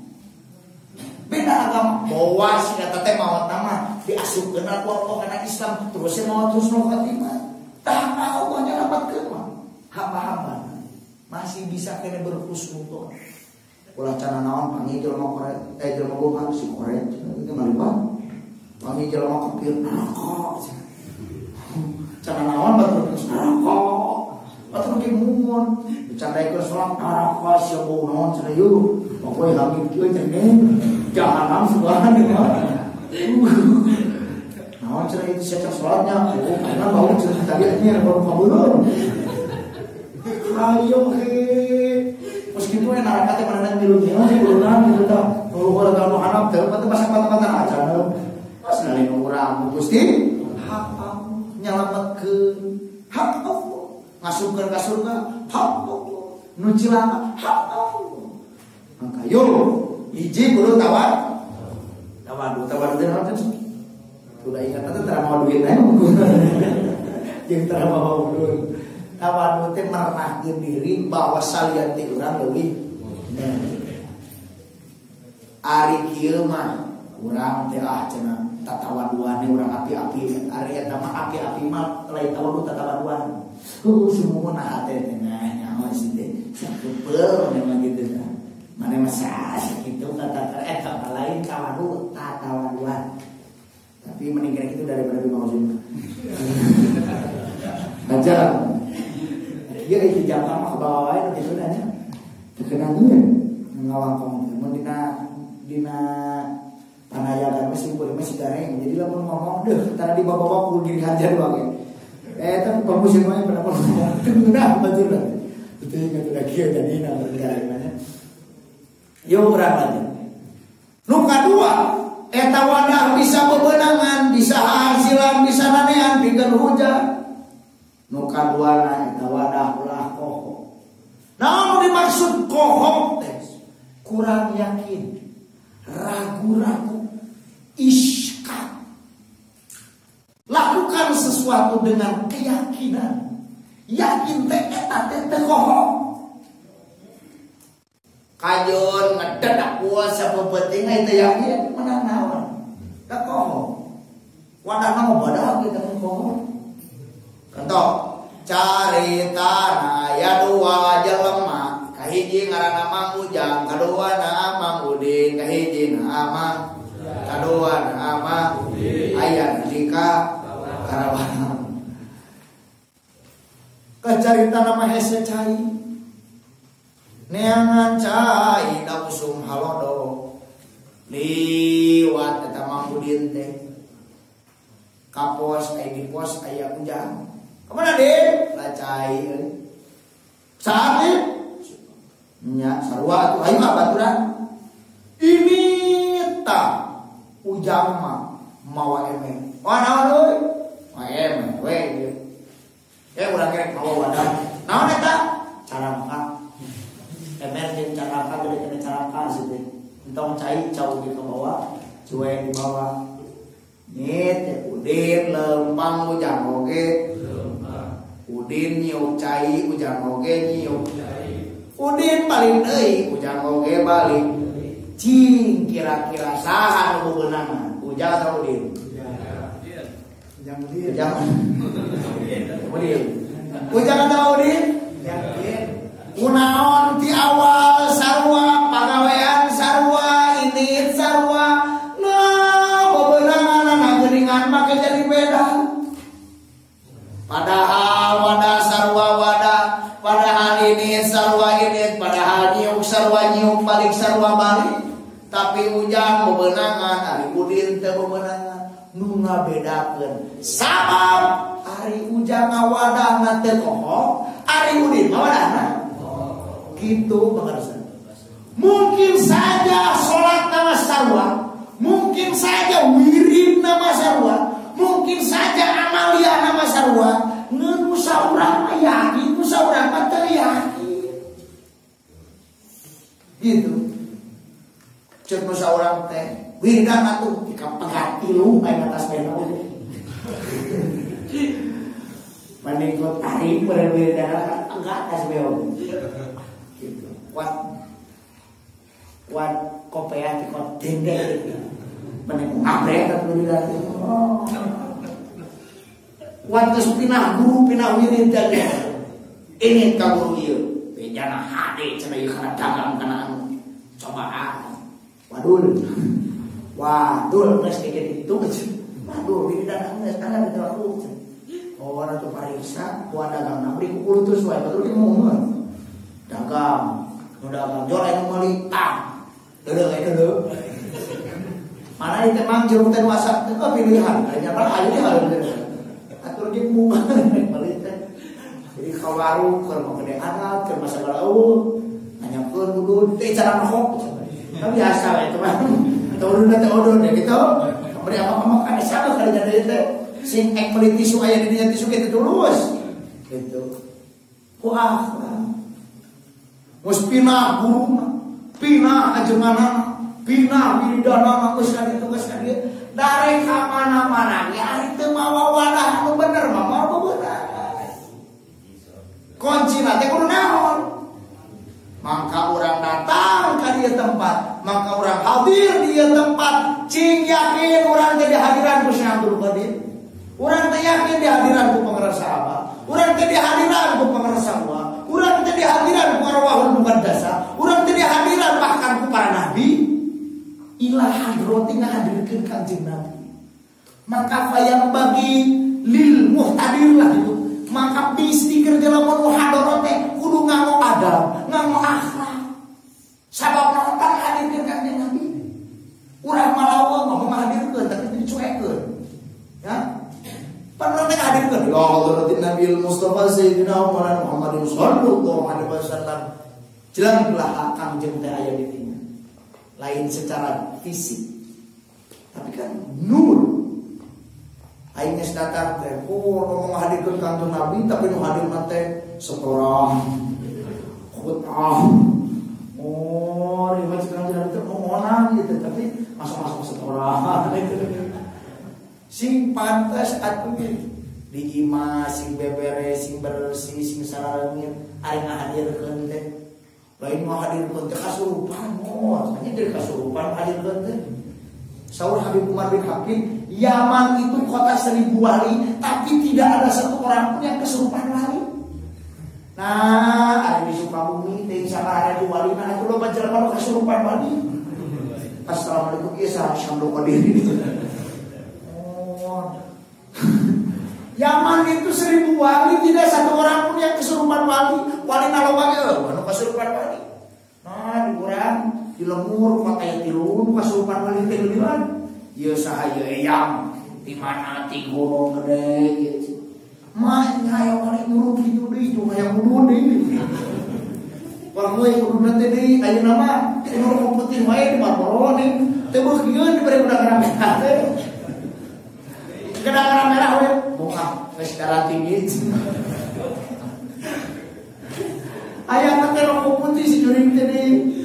Beda agama, bawa si kata teh maot nama diasupkeun ku Allah kana Islam terus maot husnul khotimah. Tah Allahnya rapatkeun mah hamba-hamba masih bisa kene berhusnuzon. Ulah cana naon panggil jelema korek jelema boga si korek itu malibat. Panggil jelema kepir neraka. Cana naon batur neraka. Batur ge mumun. Dicandaikeun salat neraka sia bau naon cenah yeuh. Pokoke hamil kieu cenah. Jahanam sebelah gitu. Naon cenah itu sia salatnya. Karena bau cenah tabiatnya baru kabulun. Ayo he. Meskipun neraka teh manehna milunya sih bulunan gitu tah. Nuhun ka Muhammad teh teh masak-masak aja. Pas nalin urang Gusti hak Allah nyalametkeun hak Allah. Ngasupkeun ka surga hak Allah. Nu cilaka hak Allah. Maka yo hiji kudu tawadu teh naon teh? Udah ingat teh tara mau duit teh. Jeung tara mau duit. Tawadu teh merahkeun diri bahwa salian ti urang leuwih. Ari kieu mah urang teh cenah tatawaduan urang api-api. Ari eta mah api-api mah lain tawadu tatawaduan. Sumuhun hate teh nyaho sih teh. Sakeupel memang gitu tah. Mane mah saha kitu kata lain tawadu tatawaduan. Tapi mending kitu daripada bimausin. Ajar. Dia itu jangka mah kebawa wae gitu nya. Terkenalnya ngawang mun dina panayagan masih boleh masih gareng. Jadi lamun ngomong deh tara di bawa-bawa ku diri hajar wae. Tapi pemusim wae pernah ngomong. Nah, betul lah. Itu ingat udah kieu jadi gareng. Yo urang aja. Nu kadua eta wadah bisa bebenangan, bisa hasilan, bisa nanean pikeun hujan. Nu kaduana eta wadah ulah koho. Naon dimaksud koho teh? Kurang yakin, ragu-ragu, iskak. Lakukan sesuatu dengan keyakinan. Yakin teh eta teh koho. Kajon ngededak puasa bebeting teh yakin menang naon. Da koho. Wadahna mah badag kita koho. Contoh, caritana ya dua jelema, kahiji ngaranna Mang Ujang, kaduana Mang Udin, kahiji Mang, kaduana Mang aya dika karawana. Kacaritana mah hese cai. Neangan cai da usum halodo. Liwat eta Mang Udin teh. Kapos di pos aya Ujang. Kemana deh? Lacai. Saat ini, nya sarua tuh ayo baturan. Ini tak Ujang mah mawa emeh. Wah naon euy? Wah emeh we. Ya urang kerek mawa wadah. Naon eta? Caraka. Emeh jeung caraka gede kena caraka sih teh. Entong cai cau di bawah, cuek di bawah. Nit Udin lempang Ujang oge. Udin nyiuk cai Ujang oge nyiuk cai. Udin balik deui, ujang oge balik. Cing kira-kira saha nu beunangan? Ujang atau Udin? Ujang. Udin. Ujang atau Udin? Kunaon ti awal sarua pagawean sarua ini sarua nah bebeunangan geuningan make jadi beda. Padahal wadah sarua wadah, padahal ini sarua ini, padahal nyiuk sarua nyiuk balik sarua balik. Tapi ujang bebenangan, ari Udin teu bebenangan. Nu ngabedakeun sabab ari ujang ngawadahna teu koho, ari Udin ngawadahna gitu pengertian. Mungkin saja sholat nama sarua, mungkin saja wirid nama sarua, mungkin saja amalia nama sarua. Nu saurang yakin, nu saurang mah teu yakin. Gitu. Cek nu saurang teh wiridan atuh tika pegat tilu aya atas bena we. Mending kau tarik beren wiridan pegat atas bena. Gitu. Wat kopea ti kot dendeng. Mending ngabrek atuh wiridan. Wat geus pinah guru pinah wiridan. Ini ka guru ieu. Bejana hade cenah ieu kana dagang kana anu cobaan. Wadul geus kayak gitu. Waduh wiridan geus kana ditolak. Oh ora tuh pariksa ku dagang na beri ku kulutus wae betul ki momen. Dagang, dagang jual anu meuli tang. Deudeuh. Mana ieu teh mang jeruk teh wasak teh pilihan. Ternyata aja dia hareup. Atur ge momen meuli teh. Jadi ka warung keur mau gede anak, keur masalah nanyakeun kudu teh cara mahok. Kan biasa we itu mah. Turun teh odon gitu. Beri apa-apa kan sama kali jadi teh. Sing ek meuli tisu aya di dinya tisu kitu tulus. Gitu. Wah. Mus pinah guru mah, pinah ajenganna, pinah wiridanana geus ka ditu geus ka dieu. Dari ka mana-mana ge ari teu mawa wadah nu bener mah moal beunang. Kuncina teh kudu naon? Maka orang datang ke dia tempat, maka orang hadir di dia tempat. Cing yakin orang jadi hadiran ku Syekh Abdul Qadir. Orang teh yakin di hadiran ku pangeran sahabat. Orang teh di hadiran ku pangeran sahabat. Orang teh di hadiran ku arwahul muqaddasah. Orang teh di hadiran bahkan ku para nabi. Ilah hadrati ngahadirkeun Kanjeng Nabi. Maka fayang bagi lil muhtadir lah itu. Maka bisti keur lamun muhadarat teh kudu nganggo adab, nganggo akhlak. Sabab naon tah hadirkeun Kanjeng Nabi. Urang malawa ngomong hadirkeun tapi dicuekeun. Ya. Pernah teh hadirkeun. Ya hadratin Nabi Mustafa Sayyidina Muhammadin sallallahu alaihi wasallam. Jelaslah Kanjeng teh aya di dinya. Lain secara fisik. Tapi kan nur. Aing geus datar teh, ngomong hadirkeun Kanjeng Nabi tapi nu hadirna teh setoran. Khutbah. Oh, riwayat Kanjeng Nabi teh ngomongan gitu tapi masuk-masuk setoran. Sing pantas atuh di imah sing beberes, sing bersih, sing sararengin ari ngahadirkeun teh. Lain ngahadirkeun teh kasurupan, moal, hanya dari kasurupan hadirkeun teh. Saur Habib Umar bin Habib, Yaman itu kota 1000 wali, tapi tidak ada satu orang pun yang kesurupan wali. Nah, ada di Sukabumi, di sana ada di wali, nah itu lo baca kalau kesurupan wali. Assalamualaikum, ya saya Syamsul Qadir. Oh, Yaman itu 1000 wali, tidak satu orang pun yang kesurupan wali. Wali nalobanya, mana kesurupan wali? Nah, di kurang. Di lemur pakai tilun kasurupan wali teh geulian. Ieu saha ieu eyang di mana ti gunung gede gitu. Mah nya wali nurut kitu deui cuma yang kudu deui. Pamoy kudu teh deui ayeuna mah teh nurut putih wae di Marlboro nih. Teh beugieun dibere udang merah teh. Udang merah we buka geus tinggi. Aya teh rokok putih si juring teh deui.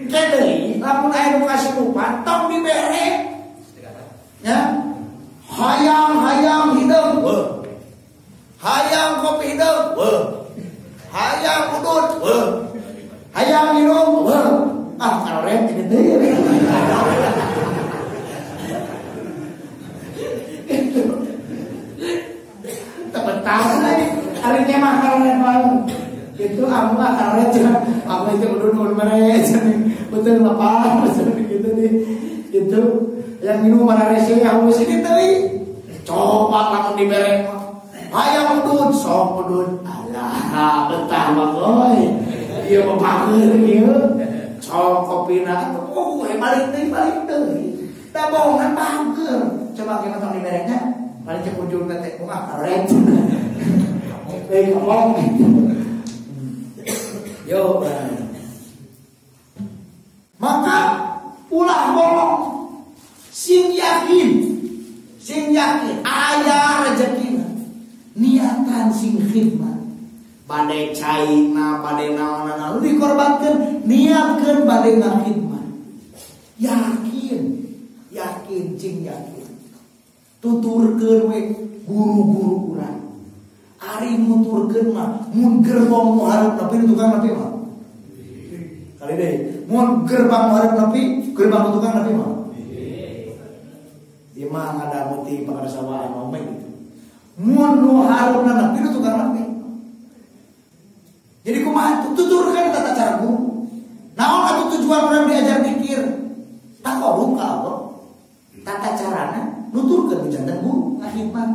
Jadi, lamun aya nu kasurupan, tong dibere. Ya. Hayang hideung. Hayang kopi hideung. Hayang udud. hayang minum karet ini teh betah hari ini mah karet itu aku karet aku itu udah mereka betul apa gitu nih itu yang minum mana resi aku sini tadi coba langsung dibereng ayam udut sok udut alah betah boy dia memanggil dia sok kopi nak balik deh tak bohongan panggil coba kita tong diberengnya paling cek ujung nanti karet ngomong yo maka ulah bohong sing yakin aya rezekina niatan sing khidmat bade caina bade naon-naon dikorbankeun niatkeun bade ngakhidmat yakin cing yakin tuturkeun we guru-guru urang ari nuturkeun mah mun gerbang nu hareup nepi tukang nepi mah kali deui mun gerbang nu hareup nepi gerbang nu tukang nepi mah ieu mah ada muti pangarsawaan ngomong gitu mun nu hareup nepi nu tukang nepi jadi kumaha tuturkeun tata cara guru naon atuh tujuan urang diajar pikir takorum ka Allah tata carana nuturkeun janten guru ngakhidmat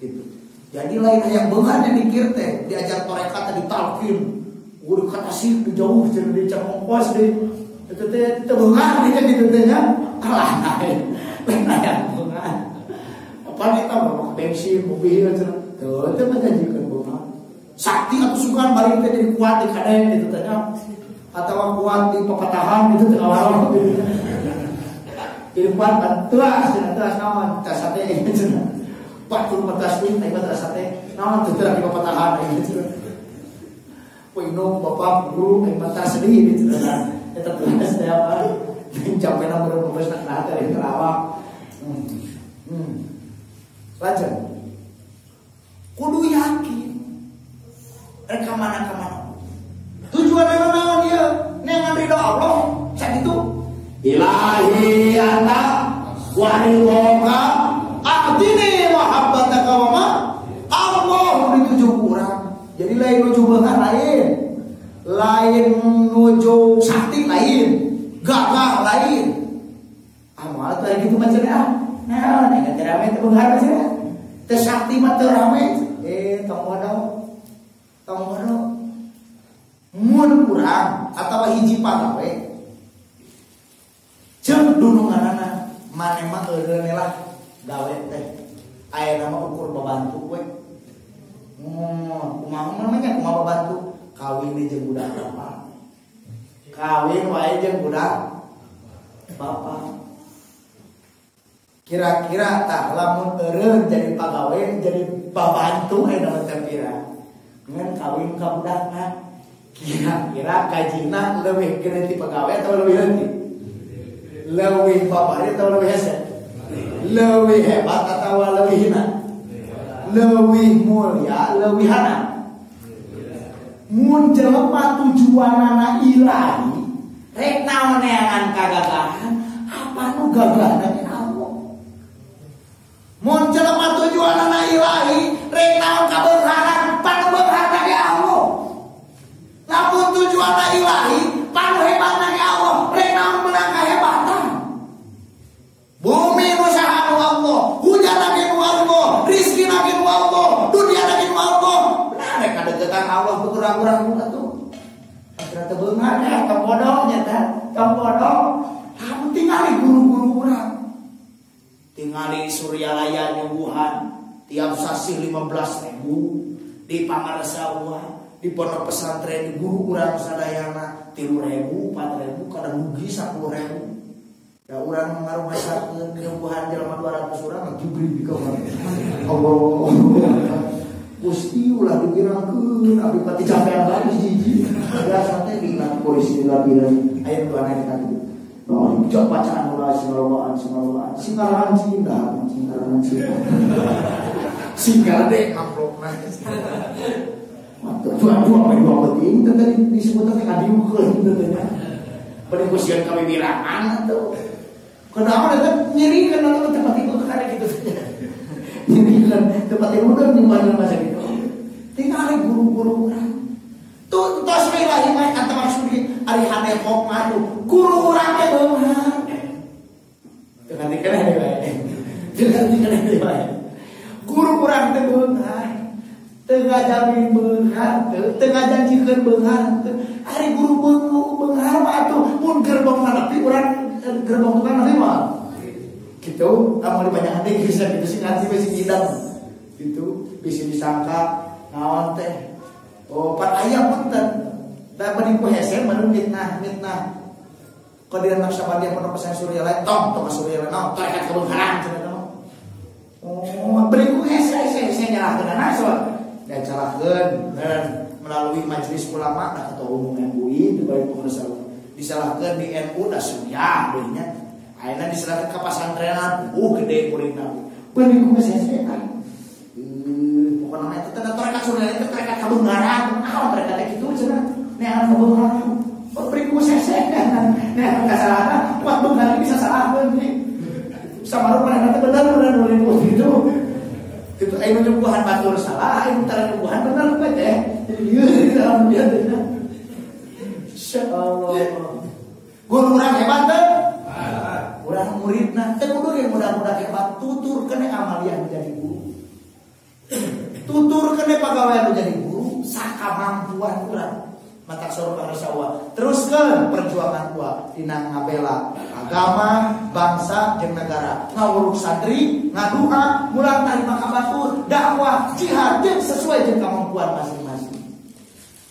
gitu. Jadi lain yang beungar dipikir teh diajar tarekat tadi talqin udah kata sih jauh jeung di cangongkos deui itu teh teu beungar di kitu teh nya kalah lain yang beungar apa kita bawa bensin mobil cenah teu menjanjikeun beungar sakti atuh sugan balik teh jadi kuat di kadeng gitu teh nya atawa kuat di pepatahan gitu teh awal jadi kuat teras naon tas sate cenah 40 win teh sate naon teu teu di pepatahan gitu Wino bapak guru yang mata sedih gitu kan eta tugas teh apa capek na meureun meureun nak teh di Karawang lanjut kudu yakin rek mana tujuan naon dia nengan ridho Allah sak itu ilahi anta wa ridhoka a'tini mahabbataka wa ma Allah dituju urang jadi lain nuju beungar lain nuju sakti lain gagah lain amal teh gitu mah cenah nah nek rame teh beungar cenah teh sakti mah teu rame tong bodo mun urang atawa hiji pagawe jeung dununganana mane mah eureun lah gawe teh aya nama ukur babantu we kumaha namanya kumaha babantu kawin jeung budak bapak kawin wae jeung budak bapak kira-kira tah lamun eureun jadi pagawe jadi babantu aya teh kira ngan kawin ka budakna kira-kira kajina leuwih gede ti pagawe atau leuwih leutik leuwih babari atau leuwih hese leuwih hebat atau leuwih hina leuwih mulia leuwih hana mun jelema tujuanana ilahi rek naon neangan kagagahan apa nu gagahna ke Allah mun jelema tujuanana ilahi rek naon kabeungharan panu beungharna ke Allah lamun tujuanna ilahi panu hebatna ke Allah rek naon meunang kahebatan bumi nu saha nu Allah hujan lagi nu Allah rizki lagi nu Allah dunia lagi nu Allah nah rek kadegetan Allah ku urang-urang atuh ternyata beungar ya tong bodoh nyata tong bodoh kamu tingali guru-guru urang tingali Suryalaya nyuguhan tiap sasi 15.000 di Pamarsawa di pondok pesantren di guru urang sadayana 3.000 4.000 kadang rugi 10.000 ya urang ngarumasakeun nyuguhan jelema 200 urang Jibril di kamar Allah Gusti ulah dipirangkeun abi pati capean lagi hiji biasa teh dina polisi labiran aya nu aneh tadi no coba bacaan ulah singalawaan singarahan cinta singgar deh amplopna Dua penting tadi disebutkan adiukeun teh. Penikusian kami bilangan tuh. Kenapa kan nyeri kan tempat itu kan gitu. Nyeri kan tempat itu udah di mana masa gitu. Tinggal guru-guru urang. Tuh tos we lagi mah kata maksud ari hadepok mah guru urang teh beunghar. Ganti kana deui bae. Ganti kana deui bae. Guru urang teh beunghar. Teu ngajamin beunghar, teu ngajanjikeun beunghar. Ari guru beunghar mah atuh mun gerbong nepi urang gerbong tukang nepi mah. Gitu, amun banyak hati bisa gitu sih ngaji we sing idam. Gitu, bisa disangka naon teh. Oh, pan aya punten. Da bani ku hese meureun mitnah. Qadiran Naqsabandiyah Pondok Pesantren Suryalaya tong Suryalaya naon tarekat kebeungharan cenah naon. Oh, bani ku hese nyalahkeun naon. Dan calahkeun melalui majelis ulama da ketua umum MUI di balik pengurus disalahkeun di NU da Surya deui nya. Ayeuna disalahkeun ka pasantrenan gede muridna. Bani ku hese kan. Pokona mah eta teh tarekat Surya teh tarekat kabeungharan. Naon tarekat teh kitu cenah. Neangan kabeungharan. Beri ku hese kan. Neangan kasalahan kuat beungharan bisa salahkeun nih. Samarupa teh bener nulis gitu. Itu ayo nyembuhan batur salah, ayo tara nyembuhan bener bae teh. Ieu dalam dia teh. Insyaallah. Guru urang hebat teh. Urang muridna teh kudu ge mudah-mudah hebat tuturkeun amaliah menjadi guru. Tuturkeun pagawean menjadi guru sakamampuan urang. Mata soro parasawa. Teruskeun perjuangan gua dina ngabela agama, bangsa jeung negara. Ngawuruk santri, ngaduha, mulang tarima ka batur, dakwah, jihad jeung sesuai jeung kemampuan masing-masing.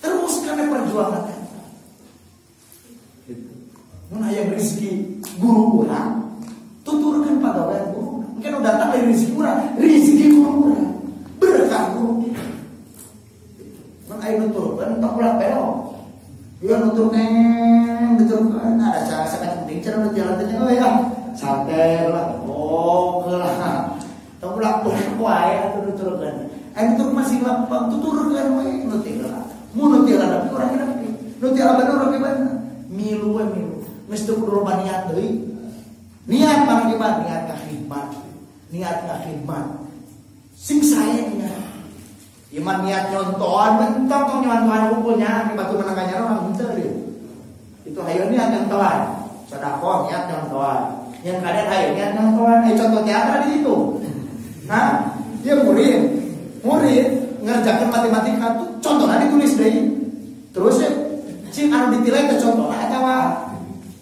Teruskeun perjuangan eta. Mun aya rezeki guru urang, tuturkeun pagawean guru. Mungkin udah datang dari rezeki guru urang. Berkah guru. Mun aya nuturkeun tok ulah belok. Iya nuturkeun nuturkeun ada cara sakit penting cara jalan teh we santai lah. Oh, heula. Tong ulah wae atuh nuturkeun. Aya nutur masih lapang tuturkeun we nutirna. Mun nutirna tapi urang kena pipi. Nutirna bener urang gimana? Milu we milu. Geus teu kudu loba niat deui. Niat mah gimana? Niat ka khidmat. Niat ka khidmat. Sing saya niat. Iman niat nyontohan, mentong nyontohan hukumnya, di batu menangkannya orang bentar dia. Itu hayo niat nyontohan, sedekah niat nyontohan. Yang kadang hayo niat nyontohan, contoh teater di situ. Nah, dia murid ngerjakan matematika tuh contohnya ditulis deh. Terus ya, cing anu ditilai ke contohnya atau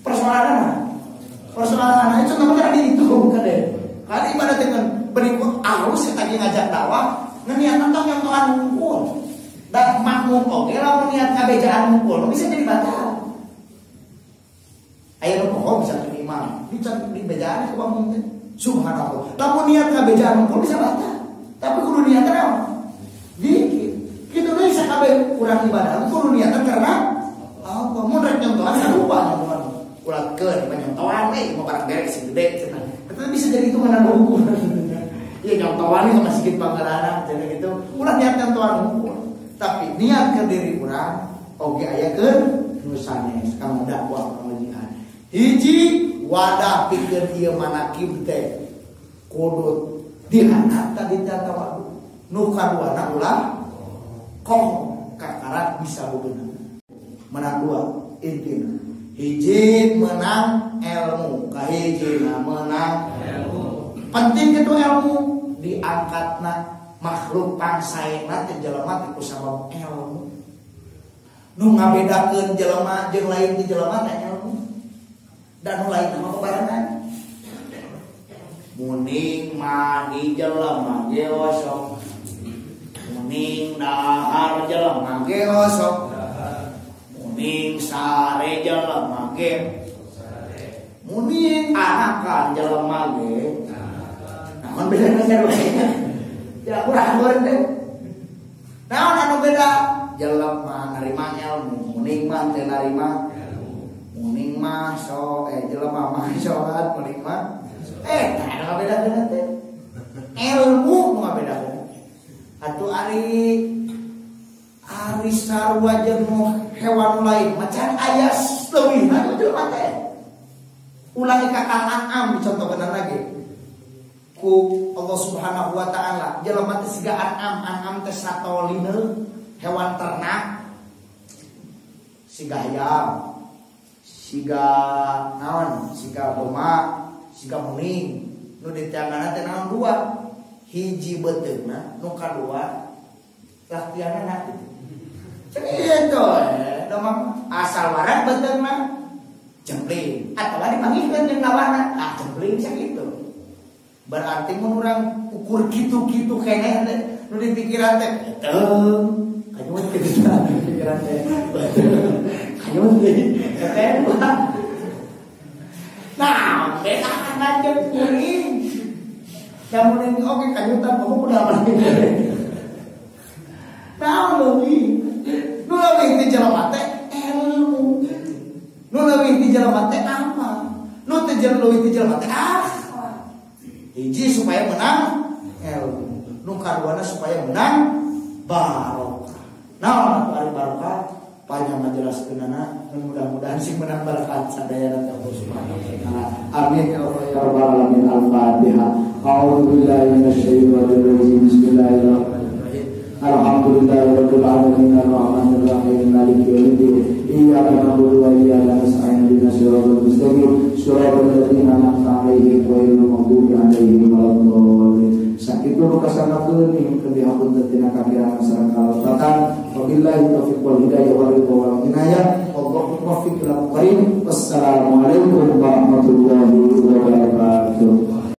persoalan itu namanya tadi itu kan deh. Karena ibadah dengan berikut arus kita ngajak dakwah. Niat nonton yang Tuhan ngumpul dan makmum oke lah niat ngabejaan ngumpul bisa jadi batal. Ayo pokok bisa terima di bejaan ke makmum teh subhanallah. Lamun niat ngabejaan ngumpul bisa batal. Tapi kudu niat naon? Dikit. Kitu deui sakabe urang ibadah kudu niatan karena apa? Mun rek nyontohan sarupa nyontohan. Ulatkeun nyontohan we mau barang beres gede cenah. Eta bisa jadi hitungan hukum. Iya nyontohan itu masih sedikit panggarana jadi gitu. Ulah niat nyontohan hukum. Tapi niat ke diri urang oge aya ke nusane kang dakwah pengajian. Hiji wadah pikeun ieu manakib teh kudu dihanap tadi tatawa. Nu kaduana ulah koh kakarat bisa bebeuna. Menang dua intina. Hiji menang ilmu, kahijina menang ilmu. Penting itu ilmu diangkatna makhluk pangsaena teh jelema teh kusabab ilmu. Nu ngabedakeun jelema jeung lain ti jelema teh ilmu. Dan nu lain mah barengan. Muning mah di jelema ge osok. Muning dahar jelema ge osok. Muning sare jelema ge. Muning anakan jelema ge. Naon bedana sarua? Ya urang goreng teh. Naon anu beda? Jelema narima ilmu, muning mah teu narima ilmu. Muning mah jelema mah salat, muning mah tah anu beda-beda teh. Ilmu nu ngabedakeun. Atuh ari sarua jeung hewan lain macan aya leuwihna jelema teh. Ulah ka An'am dicontohkeun lagi. Ku Allah Subhanahu wa taala jelema teh siga An'am teh satolineun hewan ternak. Siga ayam, siga naon, siga domba, siga muning. Nu ditianganna teh naon dua. Hiji beteungna, nu kadua latihanna kitu. Cerita domba asal waran beteungna jempling atawa dipanggilkeun jeung lawanna jempling sakitu. Berarti mun urang ukur kitu-kitu keneh teh nu di pikiran teh beteung kanyut kitu pikiran teh kanyut teh nah beda kan jeung kuring yang muning oke kanyutan kamu udah lagi nah leuwih nu leuwih ti jelema teh ilmu nu leuwih ti jelema teh apa nu teh leuwih ti jelema teh hiji supaya menang ilmu nu kaduana supaya menang barokah. Nah, ari barokah panjang ngajelaskeunana mudah-mudahan sing menang barokah sadaya Allah Subhanahu wa taala. Amin ya rabbal alamin. Al-Fatihah. A'udzu billahi minasyaitonir rajim. Bismillahirrahmanirrahim. Alhamdulillahirabbil alamin arrahmanir rahim maliki yaumiddin. Iyyaka na'budu wa iyyaka nasta'in ihdinas siratal mustaqim siratal ladzina an'amta 'alaihim ghairil maghdubi 'alaihim waladdallin. Sakitu kasanakeun ing dihapunten tina kakirangan sareng kalebatan. Wabillahi taufiq wal hidayah.